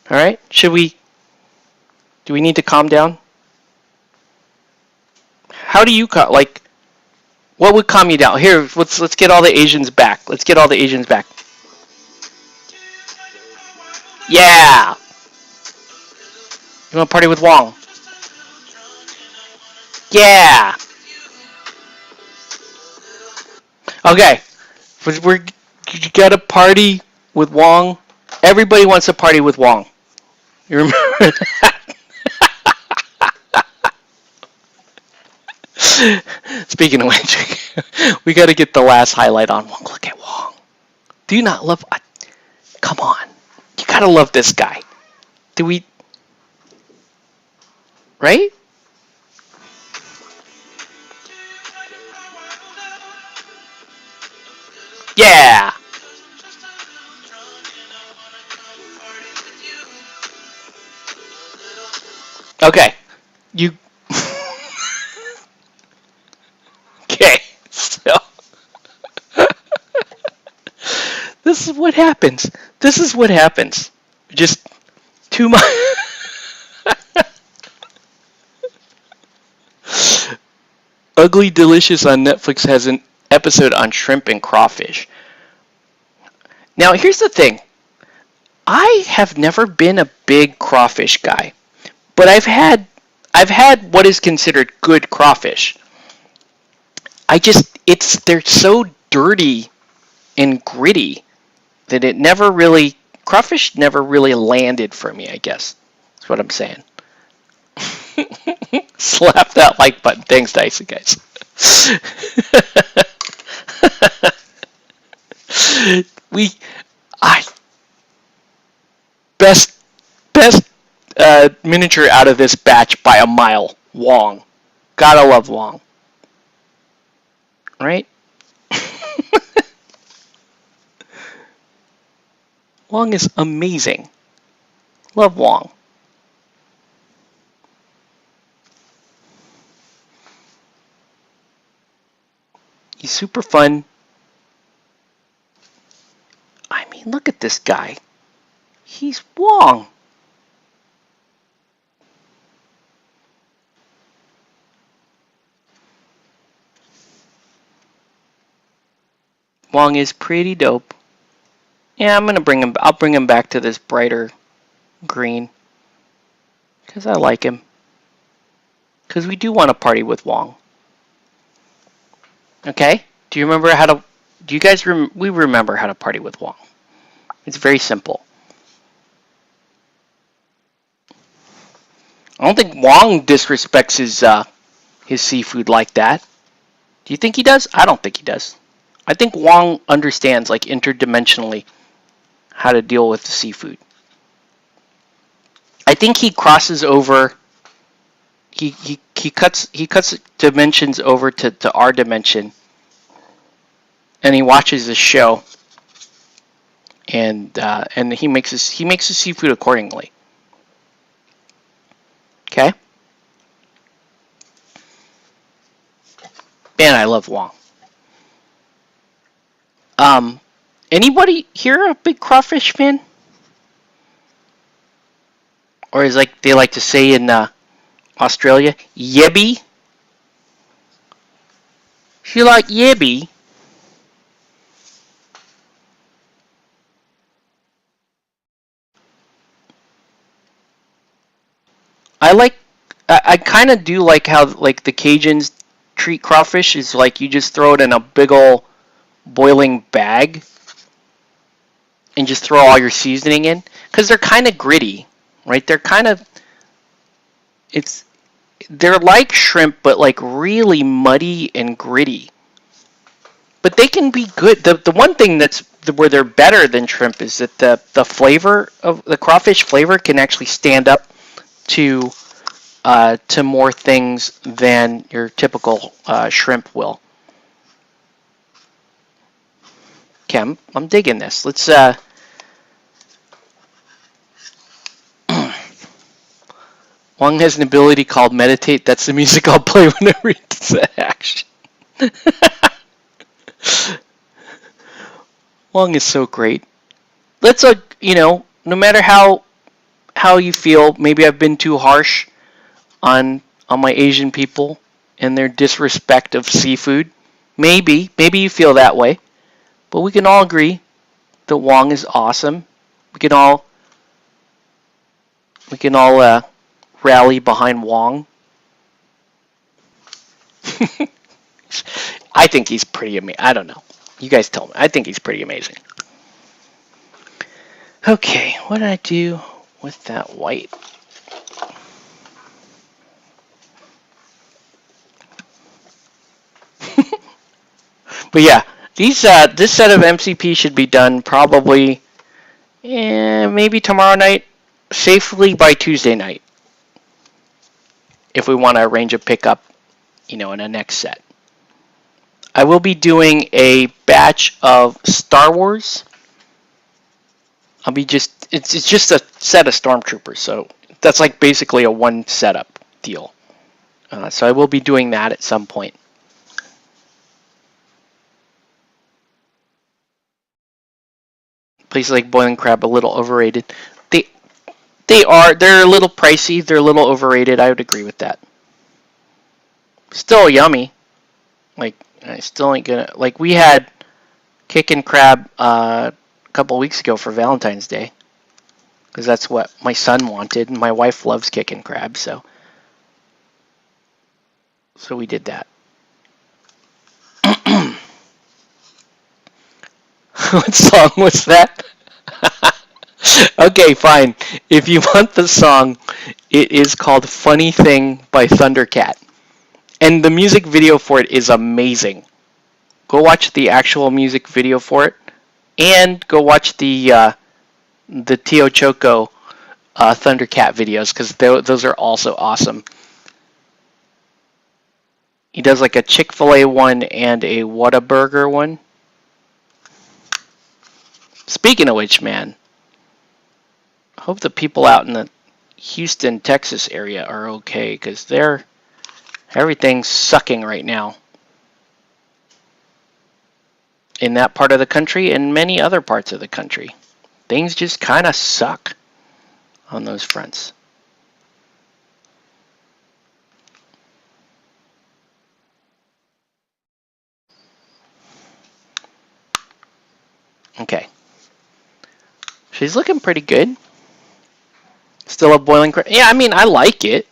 All right. Do we need to calm down? How do you what would calm you down? Here, let's get all the Asians back. Let's get all the Asians back. Yeah. You want to party with Wong? Yeah. Okay. You got to party with Wong. Everybody wants to party with Wong. You remember that? Speaking of which, we got to get the last highlight on Wong. Look at Wong. Do you not love... Come on. You got to love this guy. Do we... Right? Yeah! Okay. You... Okay. So... This is what happens. This is what happens. Just too much... Ugly Delicious on Netflix has an episode on shrimp and crawfish. Now, here's the thing. I have never been a big crawfish guy, but I've had what is considered good crawfish. They're so dirty and gritty that crawfish never really landed for me, I guess. That's what I'm saying. Slap that like button. Thanks, Dyson, guys. Best miniature out of this batch by a mile. Wong. Gotta love Wong. Right? Wong is amazing. Love Wong. He's super fun. I mean, look at this guy. He's Wong. Wong is pretty dope. Yeah, I'll bring him back to this brighter green. Because I like him. Because we do want to party with Wong. Okay? Do you remember we remember how to party with Wong. It's very simple. I don't think Wong disrespects his seafood like that. Do you think he does? I don't think he does. I think Wong understands, interdimensionally, how to deal with the seafood. I think he crosses over. He he cuts dimensions over to our dimension, and he watches the show, and he makes his seafood accordingly. Okay. Man, I love Wong. Anybody here a big crawfish fan? Or is like they like to say in Australia, yebby? She like yebby? I kind of do like how like the Cajuns treat crawfish is like you just throw it in a big ol' boiling bag and just throw all your seasoning in because they're kind of gritty, right? They're like shrimp but like really muddy and gritty. But they can be good. The one thing that's where they're better than shrimp is that the flavor of the crawfish flavor can actually stand up to more things than your typical shrimp will. Okay, I'm digging this. Let's Wong has an ability called meditate. That's the music I'll play whenever he does that action. Wong is so great. Let's no matter how you feel, maybe I've been too harsh on my Asian people and their disrespect of seafood. Maybe you feel that way, but we can all agree that Wong is awesome. We can all rally behind Wong. I think he's pretty amazing. I don't know. You guys tell me. I think he's pretty amazing. Okay, what did I do with that white? But yeah, this set of MCP should be done probably maybe tomorrow night, safely by Tuesday night. If we want to arrange a pickup, in a next set. I will be doing a batch of Star Wars. It's just a set of Stormtroopers, so that's like basically a one setup deal. So I will be doing that at some point. Places like boiling crab a little overrated. They're a little pricey. They're a little overrated. I would agree with that. Still yummy. Like I still ain't gonna like we had kickin' crab a couple weeks ago for Valentine's Day because that's what my son wanted and my wife loves kickin' crab, so we did that. What song was that? Okay, fine. If you want the song, it is called Funny Thing by Thundercat. And the music video for it is amazing. Go watch the actual music video for it. And go watch the Tio Choco Thundercat videos, because those are also awesome. He does like a Chick-fil-A one and a Whataburger one. Speaking of which, man, I hope the people out in the Houston, Texas area are okay, because everything's sucking right now in that part of the country and many other parts of the country. Things just kind of suck on those fronts. Okay. She's looking pretty good. Still a boiling crab. Yeah, I mean, I like it.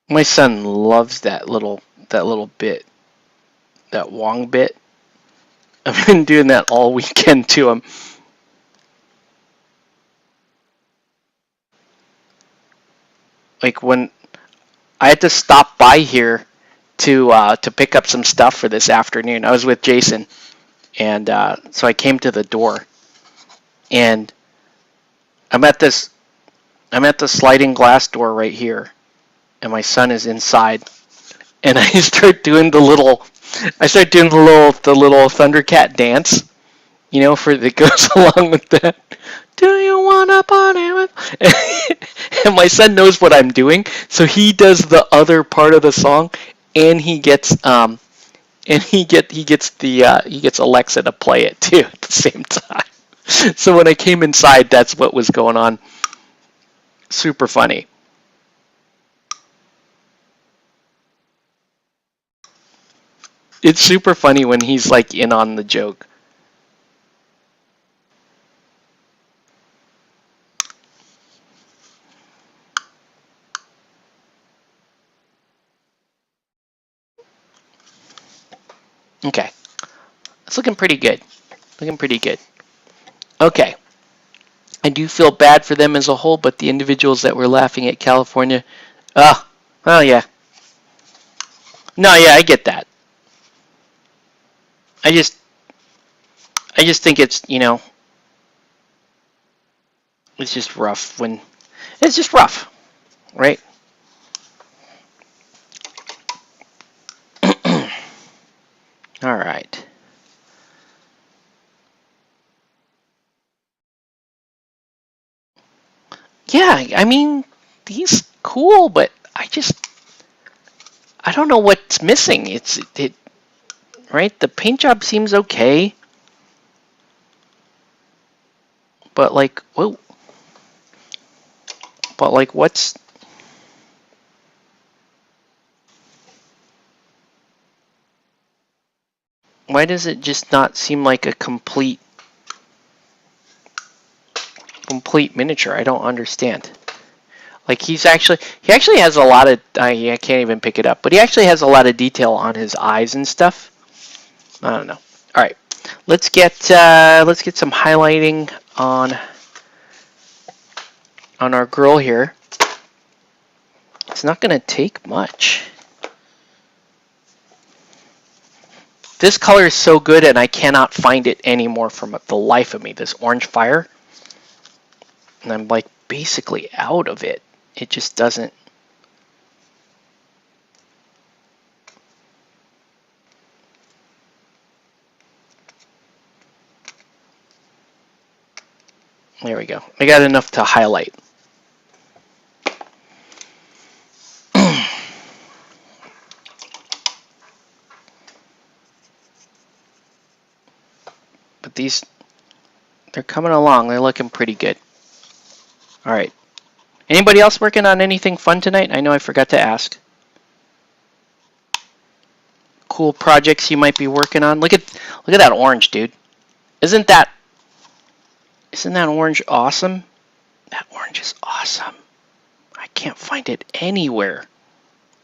My son loves that little bit, that Wong bit. I've been doing that all weekend to him. Like when I had to stop by here to pick up some stuff for this afternoon. I was with Jason, and so I came to the door, and I'm at the sliding glass door right here, and my son is inside, and I start doing the little Thundercat dance, you know, for that goes along with that. Do you wanna party with? And my son knows what I'm doing, so he does the other part of the song, and he gets he gets Alexa to play it too at the same time. So when I came inside, that's what was going on. Super funny. It's super funny when he's like in on the joke. Okay. It's looking pretty good. Looking pretty good. Okay. I do feel bad for them as a whole, but the individuals that were laughing at California, well, yeah. No, yeah, I get that. I just think it's, you know, it's just rough when, it's just rough, right? All right. Yeah, I mean, he's cool, but I don't know what's missing. Right? The paint job seems okay, but like, whoa. But like, why does it just not seem like a complete miniature? I don't understand. Like he actually has a lot of, I can't even pick it up, but he actually has a lot of detail on his eyes and stuff. I don't know. All right, let's get some highlighting on our girl here. It's not going to take much. This color is so good, and I cannot find it anymore from the life of me. This orange fire, and I'm like basically out of it. It just doesn't. There we go. I got enough to highlight. But they're coming along. They're looking pretty good. All right. Anybody else working on anything fun tonight? I know I forgot to ask. Cool projects you might be working on. Look at that orange, dude. Isn't that orange awesome? That orange is awesome. I can't find it anywhere.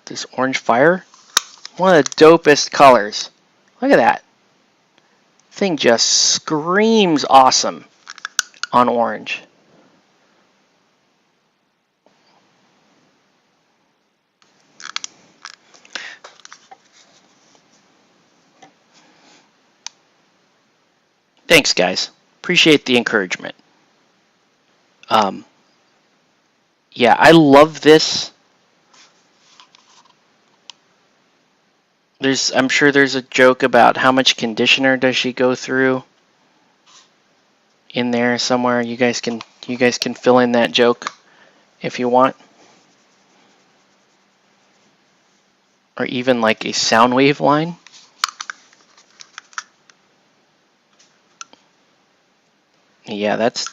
This orange fire, one of the dopest colors. Look at that. Thing just screams awesome on orange. Thanks, guys. Appreciate the encouragement. Yeah, I love this. I'm sure there's a joke about how much conditioner does she go through in there somewhere. You guys can fill in that joke if you want. Or even like a sound wave line. Yeah, that's...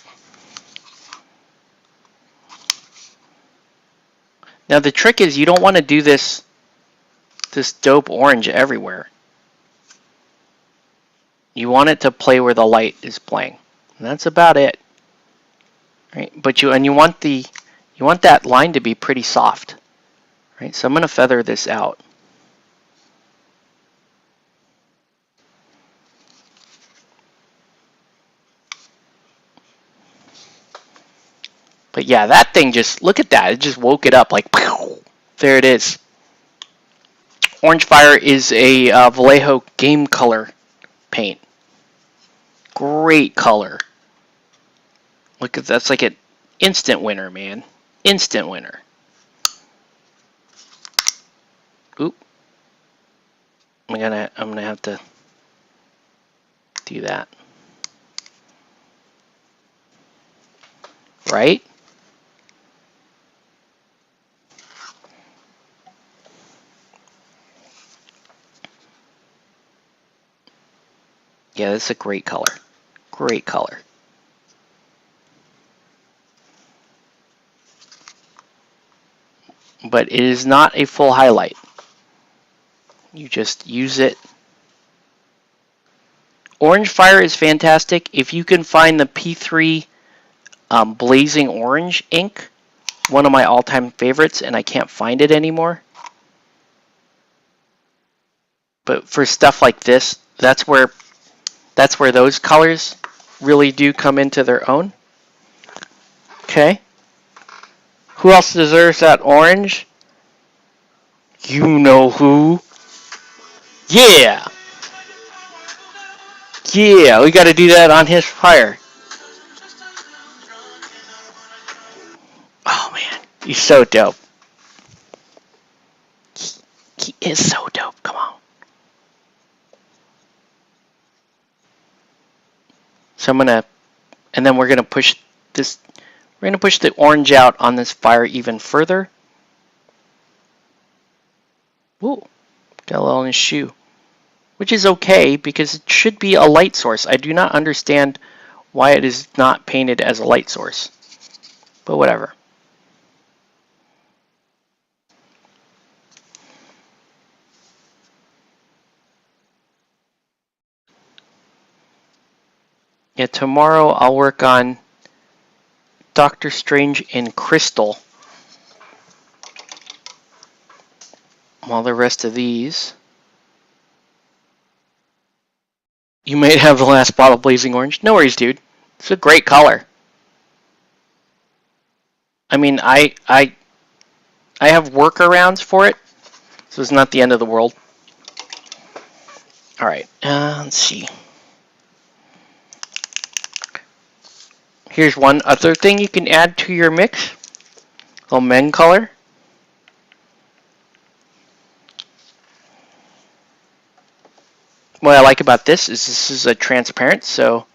Now the trick is you don't want to do this dope orange everywhere. You want it to play where the light is playing. And that's about it. Right? But you want that line to be pretty soft. Right? So I'm going to feather this out. But yeah, that thing just, look at that. It just woke it up like, pow. There it is. Orange Fire is a Vallejo game color paint. Great color. Look at that's like an instant winner, man. Instant winner. Oop. I'm gonna have to do that. Right? Yeah, this is a great color. Great color. But it is not a full highlight. You just use it. Orange Fire is fantastic. If you can find the P3 Blazing Orange ink, one of my all-time favorites, and I can't find it anymore. But for stuff like this, that's where those colors really do come into their own. Okay. Who else deserves that orange? You know who. Yeah. Yeah, we got to do that on his fire. Oh man, he's so dope. He is so dope. Come on. So I'm gonna, and then we're gonna push this. We're gonna push the orange out on this fire even further. Ooh, got a little in his shoe, which is okay because it should be a light source. I do not understand why it is not painted as a light source, but whatever. Yeah, tomorrow I'll work on Doctor Strange in Crystal. While the rest of these, you might have the last bottle Blazing Orange. No worries, dude. It's a great color. I mean, I have workarounds for it, so it's not the end of the world. All right, let's see. Here's one other thing you can add to your mix. A little men color. What I like about this is a transparent, so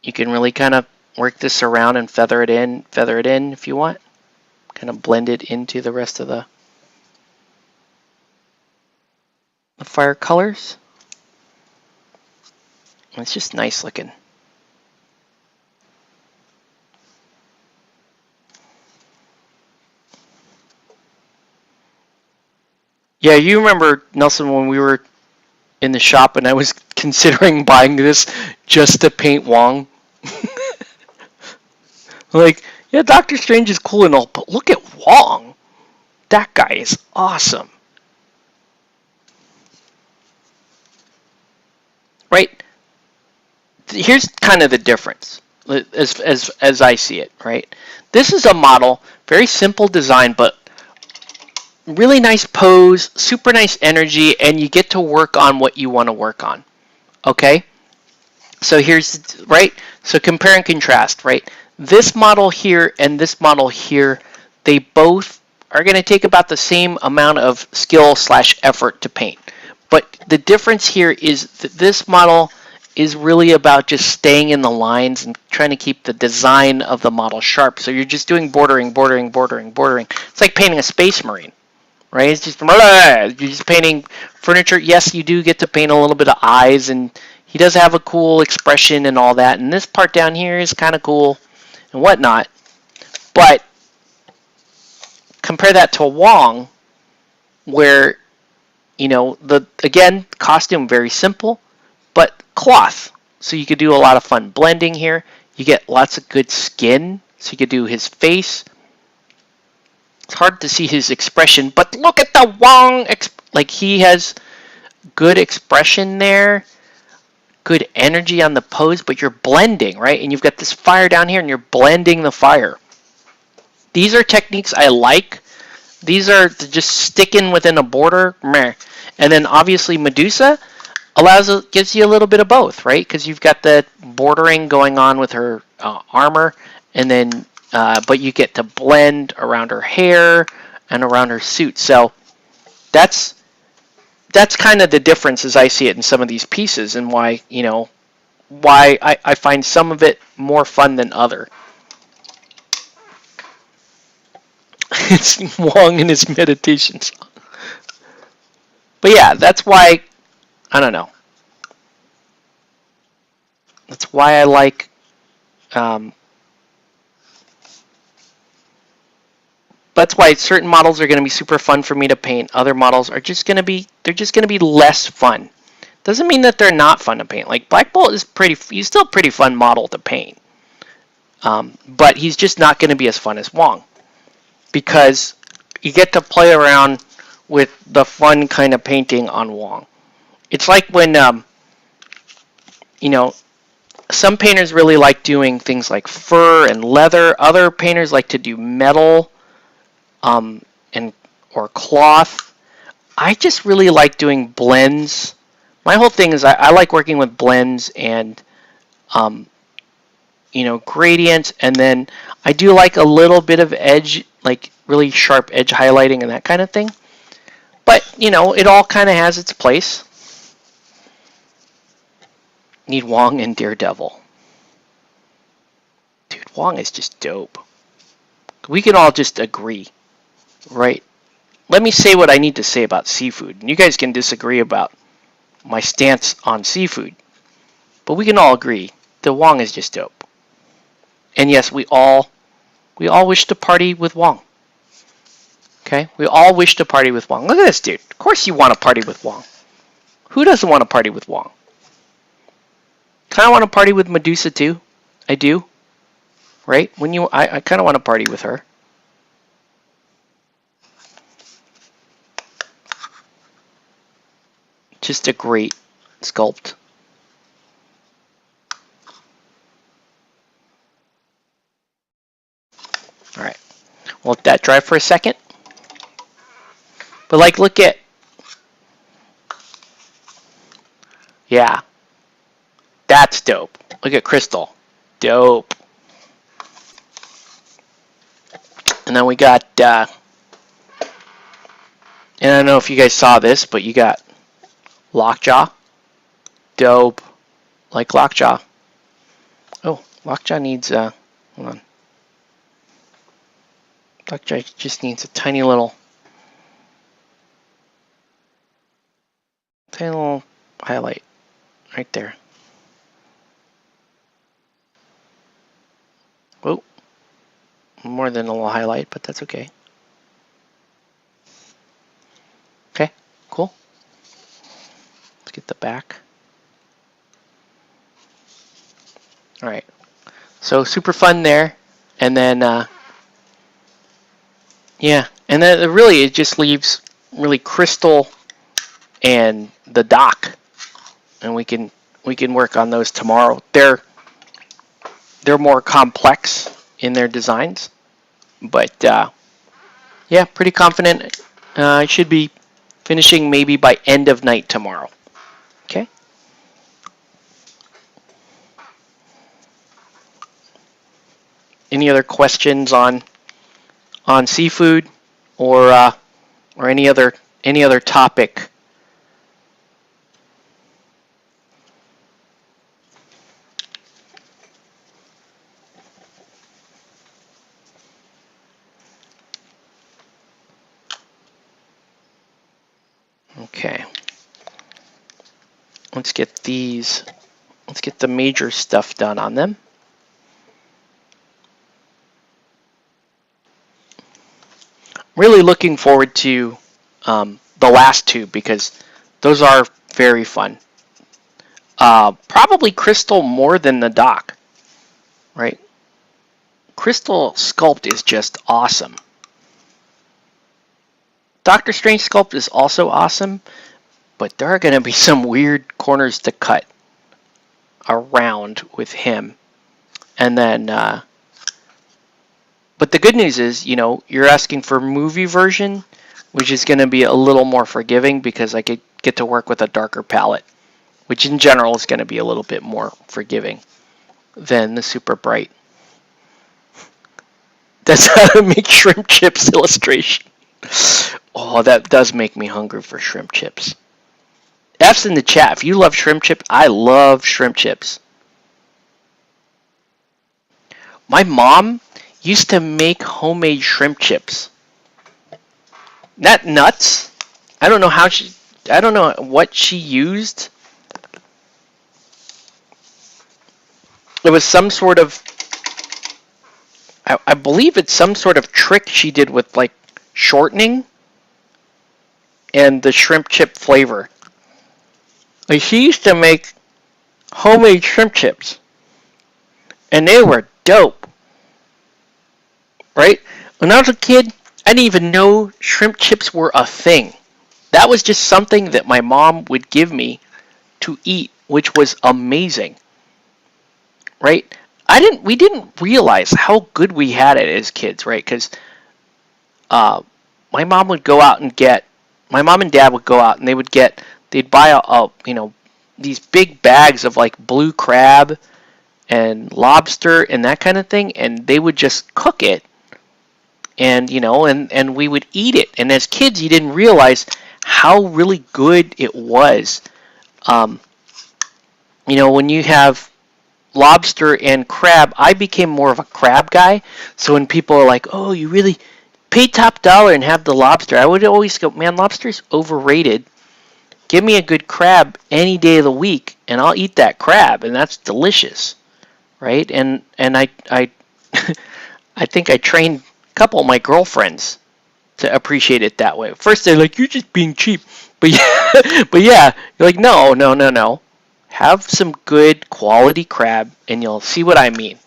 you can really kind of work this around and feather it in if you want. Kind of blend it into the rest of the fire colors. It's just nice looking. Yeah, you remember, Nelson, when we were in the shop and I was considering buying this just to paint Wong? Like, yeah, Doctor Strange is cool and all, but look at Wong. That guy is awesome. Right? Here's kind of the difference as I see it, right? This is a model, very simple design, but really nice pose, super nice energy, and you get to work on what you want to work on. Okay? So here's, right? So compare and contrast, right? This model here and this model here, they both are going to take about the same amount of skill / effort to paint. But the difference here is that this model is really about just staying in the lines and trying to keep the design of the model sharp. So you're just doing bordering. It's like painting a Space Marine. Right? It's just, you're just painting furniture. Yes, you do get to paint a little bit of eyes, and he does have a cool expression and all that. And this part down here is kind of cool and whatnot. But compare that to Wong, where, you know, again, costume very simple, but cloth. So you could do a lot of fun blending here. You get lots of good skin, so you could do his face. It's hard to see his expression, but look at the Wong, like he has good expression there, good energy on the pose, but you're blending, right? And you've got this fire down here, and you're blending the fire. These are techniques I like. These are just sticking within a border. Meh. And then obviously Medusa gives you a little bit of both, right? Because you've got the bordering going on with her armor, and then but you get to blend around her hair and around her suit. So that's kind of the difference as I see it in some of these pieces, and why I find some of it more fun than other. It's Wong in his meditations. But yeah, that's why, I don't know. That's why I like that's why certain models are going to be super fun for me to paint. Other models are just going to be less fun. Doesn't mean that they're not fun to paint. Like Black Bolt is he's still a pretty fun model to paint. But he's just not going to be as fun as Wong, because you get to play around with the fun kind of painting on Wong. It's like when some painters really like doing things like fur and leather. Other painters like to do metal or cloth. I just really like doing blends. My whole thing is I like working with blends and gradients, and then I do like a little bit of edge, like really sharp edge highlighting and that kind of thing. But it all kind of has its place. Need Wong and Daredevil. Dude, Wong is just dope. We can all just agree, right? Let me say what I need to say about seafood, and you guys can disagree about my stance on seafood, but we can all agree that Wong is just dope. And yes, we all wish to party with Wong. Okay, we all wish to party with Wong. Look at this dude. Of course you want to party with Wong. Who doesn't want to party with Wong? Kind of want to party with Medusa too. I do. Right? I kind of want to party with her. Just a great sculpt. All right. We'll let that dry for a second. But like, look at, yeah, that's dope. Look at Crystal, dope. And then we got, and I don't know if you guys saw this, but you got Lockjaw, dope, like Lockjaw. Oh, Lockjaw needs, hold on. Lockjaw just needs a tiny little highlight right there. Oh, more than a little highlight, but that's okay. Okay, cool. Let's get the back. All right, so super fun there, and then yeah, and then really it just leaves really Crystal and the dock, and we can work on those tomorrow. They're more complex in their designs, but yeah, pretty confident. I should be finishing maybe by end of night tomorrow. Okay. Any other questions on seafood or any other topic? Okay. Let's get the major stuff done on them. Really looking forward to the last two, because those are very fun. Probably Crystal more than the dock, right? Crystal sculpt is just awesome. Doctor Strange sculpt is also awesome, but there are going to be some weird corners to cut around with him. And then But the good news is, you're asking for movie version, which is going to be a little more forgiving because I could get to work with a darker palette, which in general is going to be a little bit more forgiving than the super bright. That's how to make shrimp chips illustration. Oh, that does make me hungry for shrimp chips. F's in the chat. If you love shrimp chips, I love shrimp chips. My mom used to make homemade shrimp chips. That nuts? I don't know what she used. It was some sort of, I believe it's some sort of trick she did with like shortening and the shrimp chip flavor. Like she used to make homemade shrimp chips and they were dope. Right? When I was a kid, I didn't even know shrimp chips were a thing. That was just something that my mom would give me to eat, which was amazing. Right? We didn't realize how good we had it as kids, right? Because my mom would go out and my mom and dad would go out and they'd buy these big bags of like blue crab and lobster and that kind of thing, and they would just cook it, and and we would eat it. And as kids, you didn't realize how really good it was. When you have lobster and crab, I became more of a crab guy. So when people are like, "Oh, you really pay top dollar and have the lobster," I would always go, "Man, lobster's overrated. Give me a good crab any day of the week, and I'll eat that crab, and that's delicious." Right? And I I think I trained a couple of my girlfriends to appreciate it that way. First they're like, "You're just being cheap," but yeah, you're like, no. Have some good quality crab, and you'll see what I mean.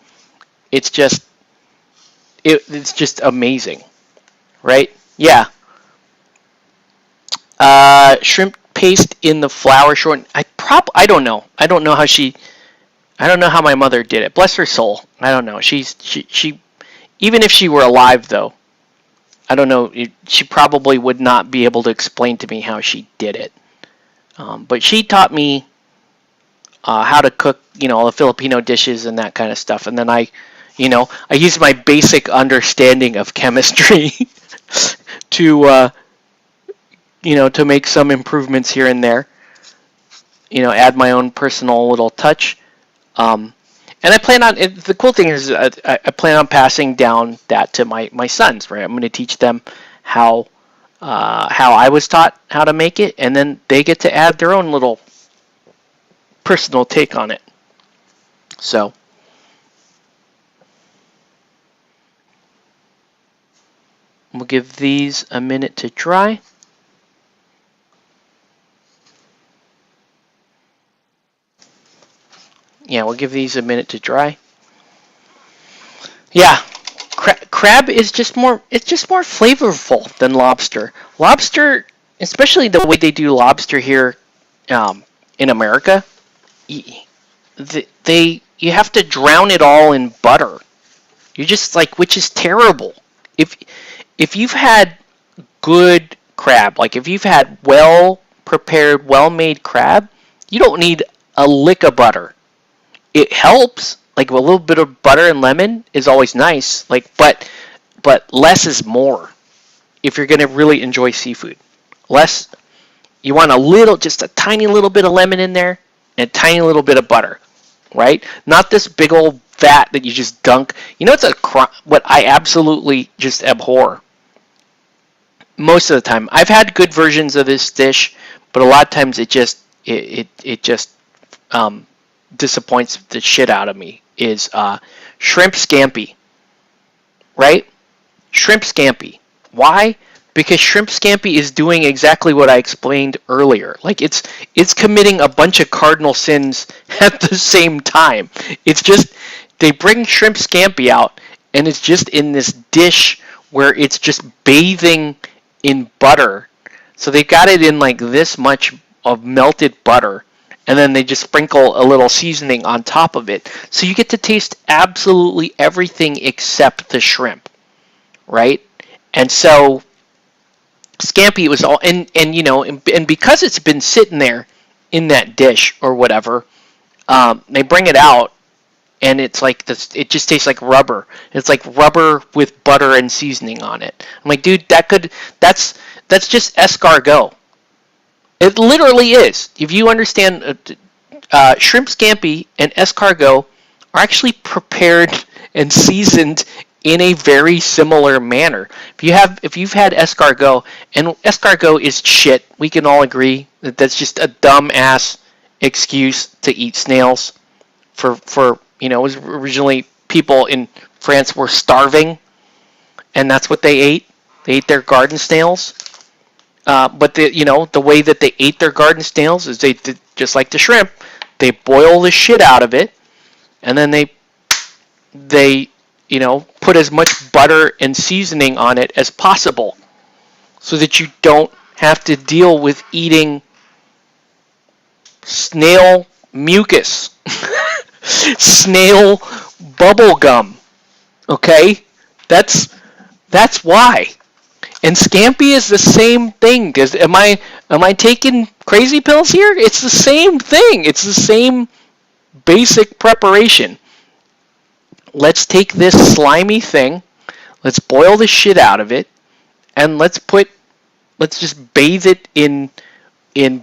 It's just amazing, right? Yeah. Shrimp paste in the flour shorten. I don't know. I don't know how my mother did it. Bless her soul. I don't know. She even if she were alive though, I don't know. She probably would not be able to explain to me how she did it. But she taught me how to cook, the Filipino dishes and that kind of stuff. And then I used my basic understanding of chemistry to make some improvements here and there. Add my own personal little touch. And I plan on, the cool thing is I plan on passing down that to my sons, right? I'm going to teach them how I was taught how to make it, and then they get to add their own little personal take on it. So we'll give these a minute to dry. Yeah, we'll give these a minute to dry. Yeah, crab is just more flavorful than lobster. Lobster, especially the way they do lobster here in America, you have to drown it all in butter. You're just like, which is terrible. If you've had good crab, like if you've had well prepared, well made crab, you don't need a lick of butter. It helps, like a little bit of butter and lemon is always nice, but less is more if you're gonna really enjoy seafood. Less, you want just a tiny little bit of lemon in there and a tiny little bit of butter, right? Not this big old vat that you just dunk. It's what I absolutely just abhor. Most of the time, I've had good versions of this dish, but a lot of times it just disappoints the shit out of me. Is shrimp scampi, right? Shrimp scampi. Why? Because shrimp scampi is doing exactly what I explained earlier. Like it's committing a bunch of cardinal sins at the same time. It's just, they bring shrimp scampi out and it's just in this dish where it's just bathing in butter. So they got it in like this much of melted butter, and then they just sprinkle a little seasoning on top of it. So you get to taste absolutely everything except the shrimp. right? And so Scampi was all, and because it's been sitting there in that dish or whatever, they bring it out, and it's like this. It just tastes like rubber. It's like rubber with butter and seasoning on it. I'm like, dude, that's just escargot. It literally is. If you understand, shrimp scampi and escargot are actually prepared and seasoned in a very similar manner. If you've had escargot, and escargot is shit, we can all agree that that's just a dumb ass excuse to eat snails. For it was originally people in France were starving, and that's what they ate. They ate their garden snails. But the way that they ate their garden snails is they did just like the shrimp. They boil the shit out of it, and then they put as much butter and seasoning on it as possible, so that you don't have to deal with eating snail mucus, snail bubble gum. Okay, that's why. And Scampi is the same thing. Am I taking crazy pills here? It's the same thing. It's the same basic preparation. Let's take this slimy thing, let's boil the shit out of it, and let's just bathe it in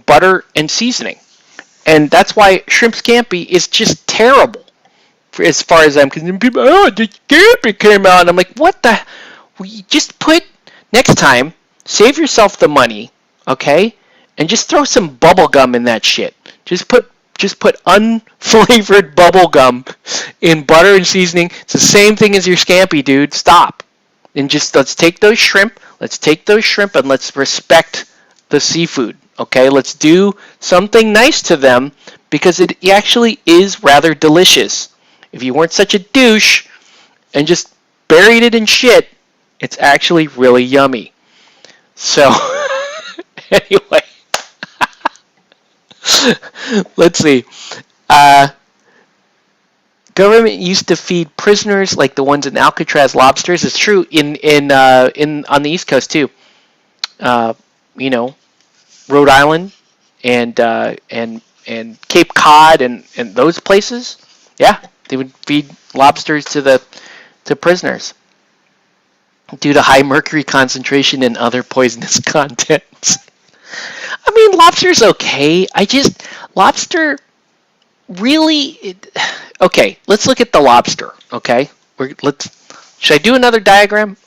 butter and seasoning. And that's why shrimp scampi is just terrible, as far as I'm concerned. People, the scampi came out, and I'm like, what the? We just put, next time, save yourself the money, okay? And just throw some bubble gum in that shit. Just put unflavored bubble gum in butter and seasoning. It's the same thing as your scampi, dude. Stop. And just let's take those shrimp and let's respect the seafood. Okay, let's do something nice to them, because it actually is rather delicious. If you weren't such a douche and just buried it in shit, it's actually really yummy. So, anyway. Let's see. Government used to feed prisoners like the ones in Alcatraz lobsters. It's true in on the East Coast too. Rhode Island and Cape Cod and those places. Yeah, they would feed lobsters to prisoners due to high mercury concentration and other poisonous contents. I mean, lobster's okay. Lobster really. Okay, let's look at the lobster. Okay, should I do another diagram?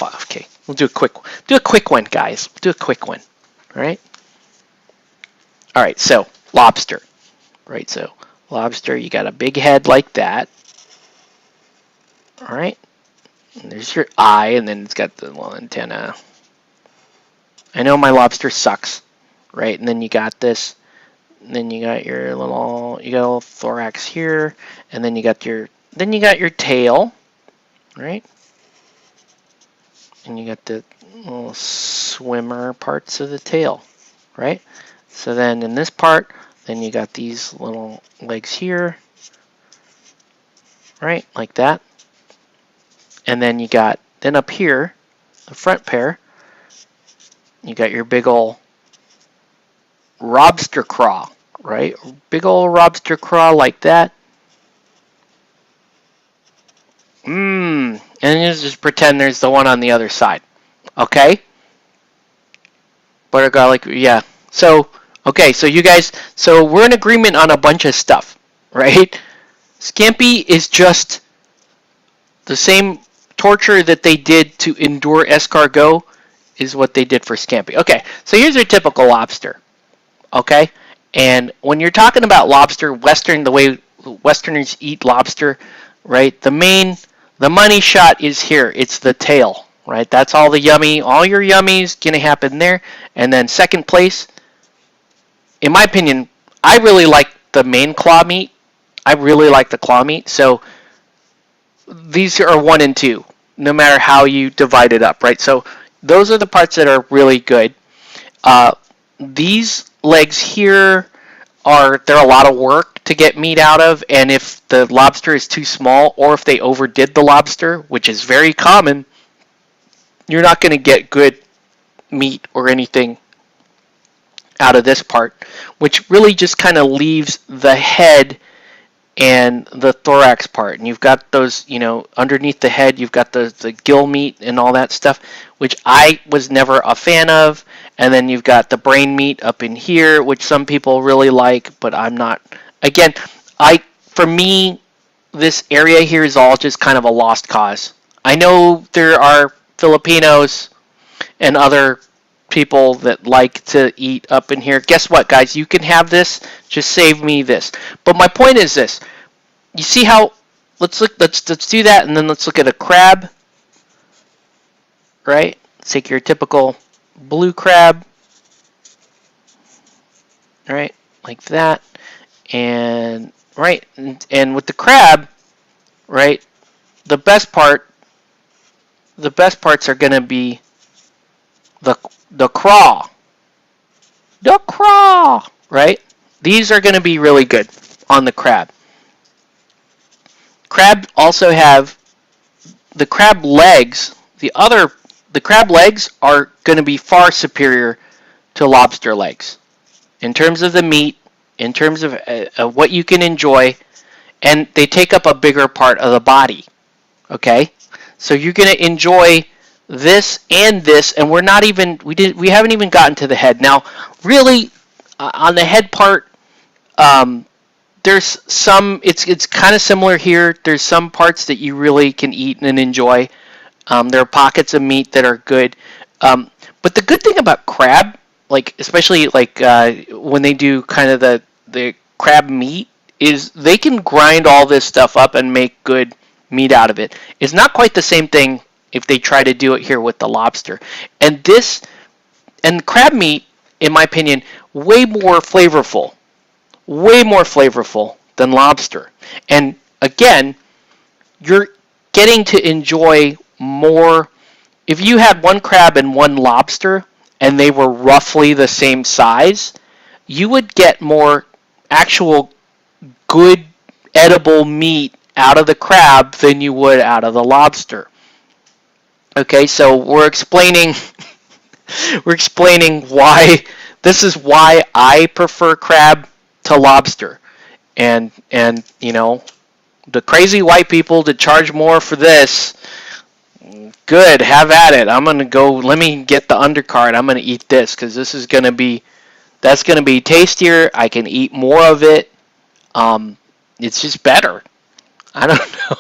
Okay, we'll do a quick one, guys. We'll do a quick one. All right. All right. So lobster. Right. So lobster, you got a big head like that. All right. And there's your eye, and then it's got the little antenna. I know my lobster sucks, right? And then you got this, and then you got your little thorax here, and then you got your tail, right? And you got the little swimmer parts of the tail, right? So then in this part, then you got these little legs here, right? Like that. And then you got, up here, the front pair, you got your big ol' lobster craw, right? Big ol' lobster craw like that. And you just pretend there's the one on the other side. Okay? Butter garlic, yeah. So, okay, so you guys, so we're in agreement on a bunch of stuff, right? Scampi is just the same torture that they did to endure escargot is what they did for scampi. Okay, so here's your typical lobster. Okay? And when you're talking about lobster, the way Westerners eat lobster, right? The money shot is here. It's the tail, right? That's all your yummies gonna happen there. And then second place, in my opinion, I really like the main claw meat. I really like the claw meat. So these are 1 and 2, no matter how you divide it up, right? So those are the parts that are really good. These legs here, are they're a lot of work to get meat out of, and if the lobster is too small or if they overdid the lobster, which is very common, you're not going to get good meat or anything out of this part, which really just kind of leaves the head and the thorax part. And you've got those, underneath the head, you've got the gill meat and all that stuff, which I was never a fan of. And then you've got the brain meat up in here, which some people really like, but I'm not. Again, for me, this area here is all just kind of a lost cause. I know there are Filipinos and other people that like to eat up in here. Guess what, guys? You can have this. Just save me this. But my point is this. You see how? Let's do that, and then let's look at a crab. Right? Let's take your typical blue crab. Right? Like that. And right, and with the crab, right? The best parts are going to be the craw. The craw, right? These are going to be really good on the crab. Crab also have the crab legs. The crab legs are going to be far superior to lobster legs in terms of the meat, in terms of what you can enjoy, and they take up a bigger part of the body. Okay, so you're going to enjoy this and this, and we haven't even gotten to the head. Now, really, on the head part, there's some. It's kind of similar here. There's some parts that you really can eat and enjoy. There are pockets of meat that are good, but the good thing about crab, like especially like when they do kind of the crab meat, is they can grind all this stuff up and make good meat out of it. It's not quite the same thing if they try to do it here with the lobster. And crab meat, in my opinion, way more flavorful than lobster. And again, you're getting to enjoy more. If you had one crab and one lobster and they were roughly the same size, you would get more actual good edible meat out of the crab than you would out of the lobster. Okay, so we're explaining why this is why I prefer crab to lobster. And the crazy white people that charge more for this, good, have at it. I'm going to go, let me get the undercard. I'm going to eat this because that's going to be tastier. I can eat more of it. It's just better. I don't know.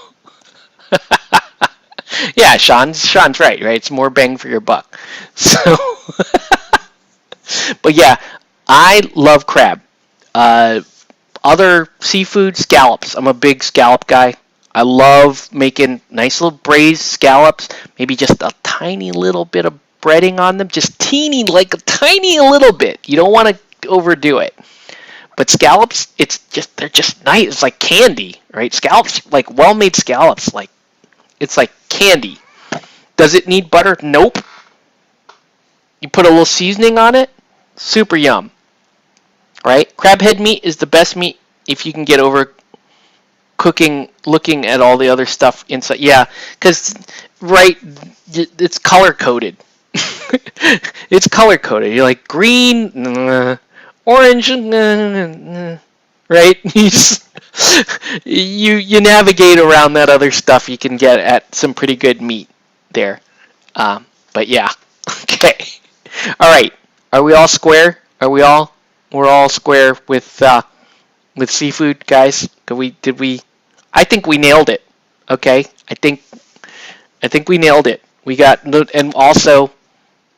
Yeah, Sean's right? It's more bang for your buck. So, but yeah, I love crab. Other seafood, scallops. I'm a big scallop guy. I love making nice little braised scallops. Maybe just a tiny little bit of breading on them, just teeny, like a tiny little bit. You don't want to overdo it. But scallops, they're just nice. It's like candy, right? Scallops, like well-made scallops, it's like candy. Does it need butter? Nope. You put a little seasoning on it, super yum. Right? Crab head meat is the best meat if you can get over looking at all the other stuff inside. Yeah, because, right, it's color-coded. It's color-coded. You're like, green, orange, right? You navigate around that other stuff. You can get at some pretty good meat there. But yeah, okay. All right. Are we all square? We're all square with seafood, guys. Did we? I think we nailed it. Okay. I think we nailed it. We got, and also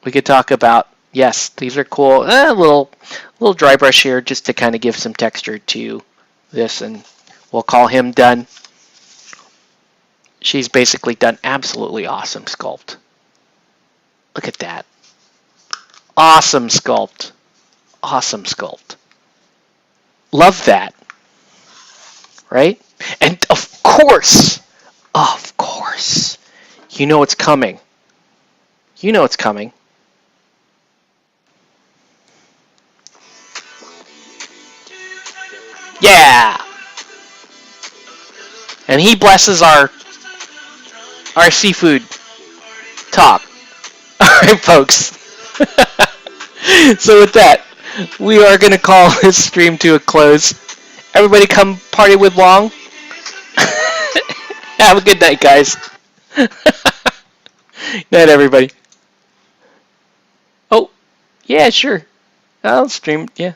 we could talk about. Yes, these are cool. A little dry brush here just to kind of give some texture to this, and we'll call him done. She's basically done. Absolutely awesome sculpt. Look at that. Awesome sculpt. Awesome sculpt. Love that. Right? And of course, you know it's coming. You know it's coming. Yeah! And he blesses our seafood talk. Alright, folks. So with that, we are going to call this stream to a close. Everybody come party with Long. Have a good night, guys. Night, everybody. Oh, yeah, sure. I'll stream, yeah.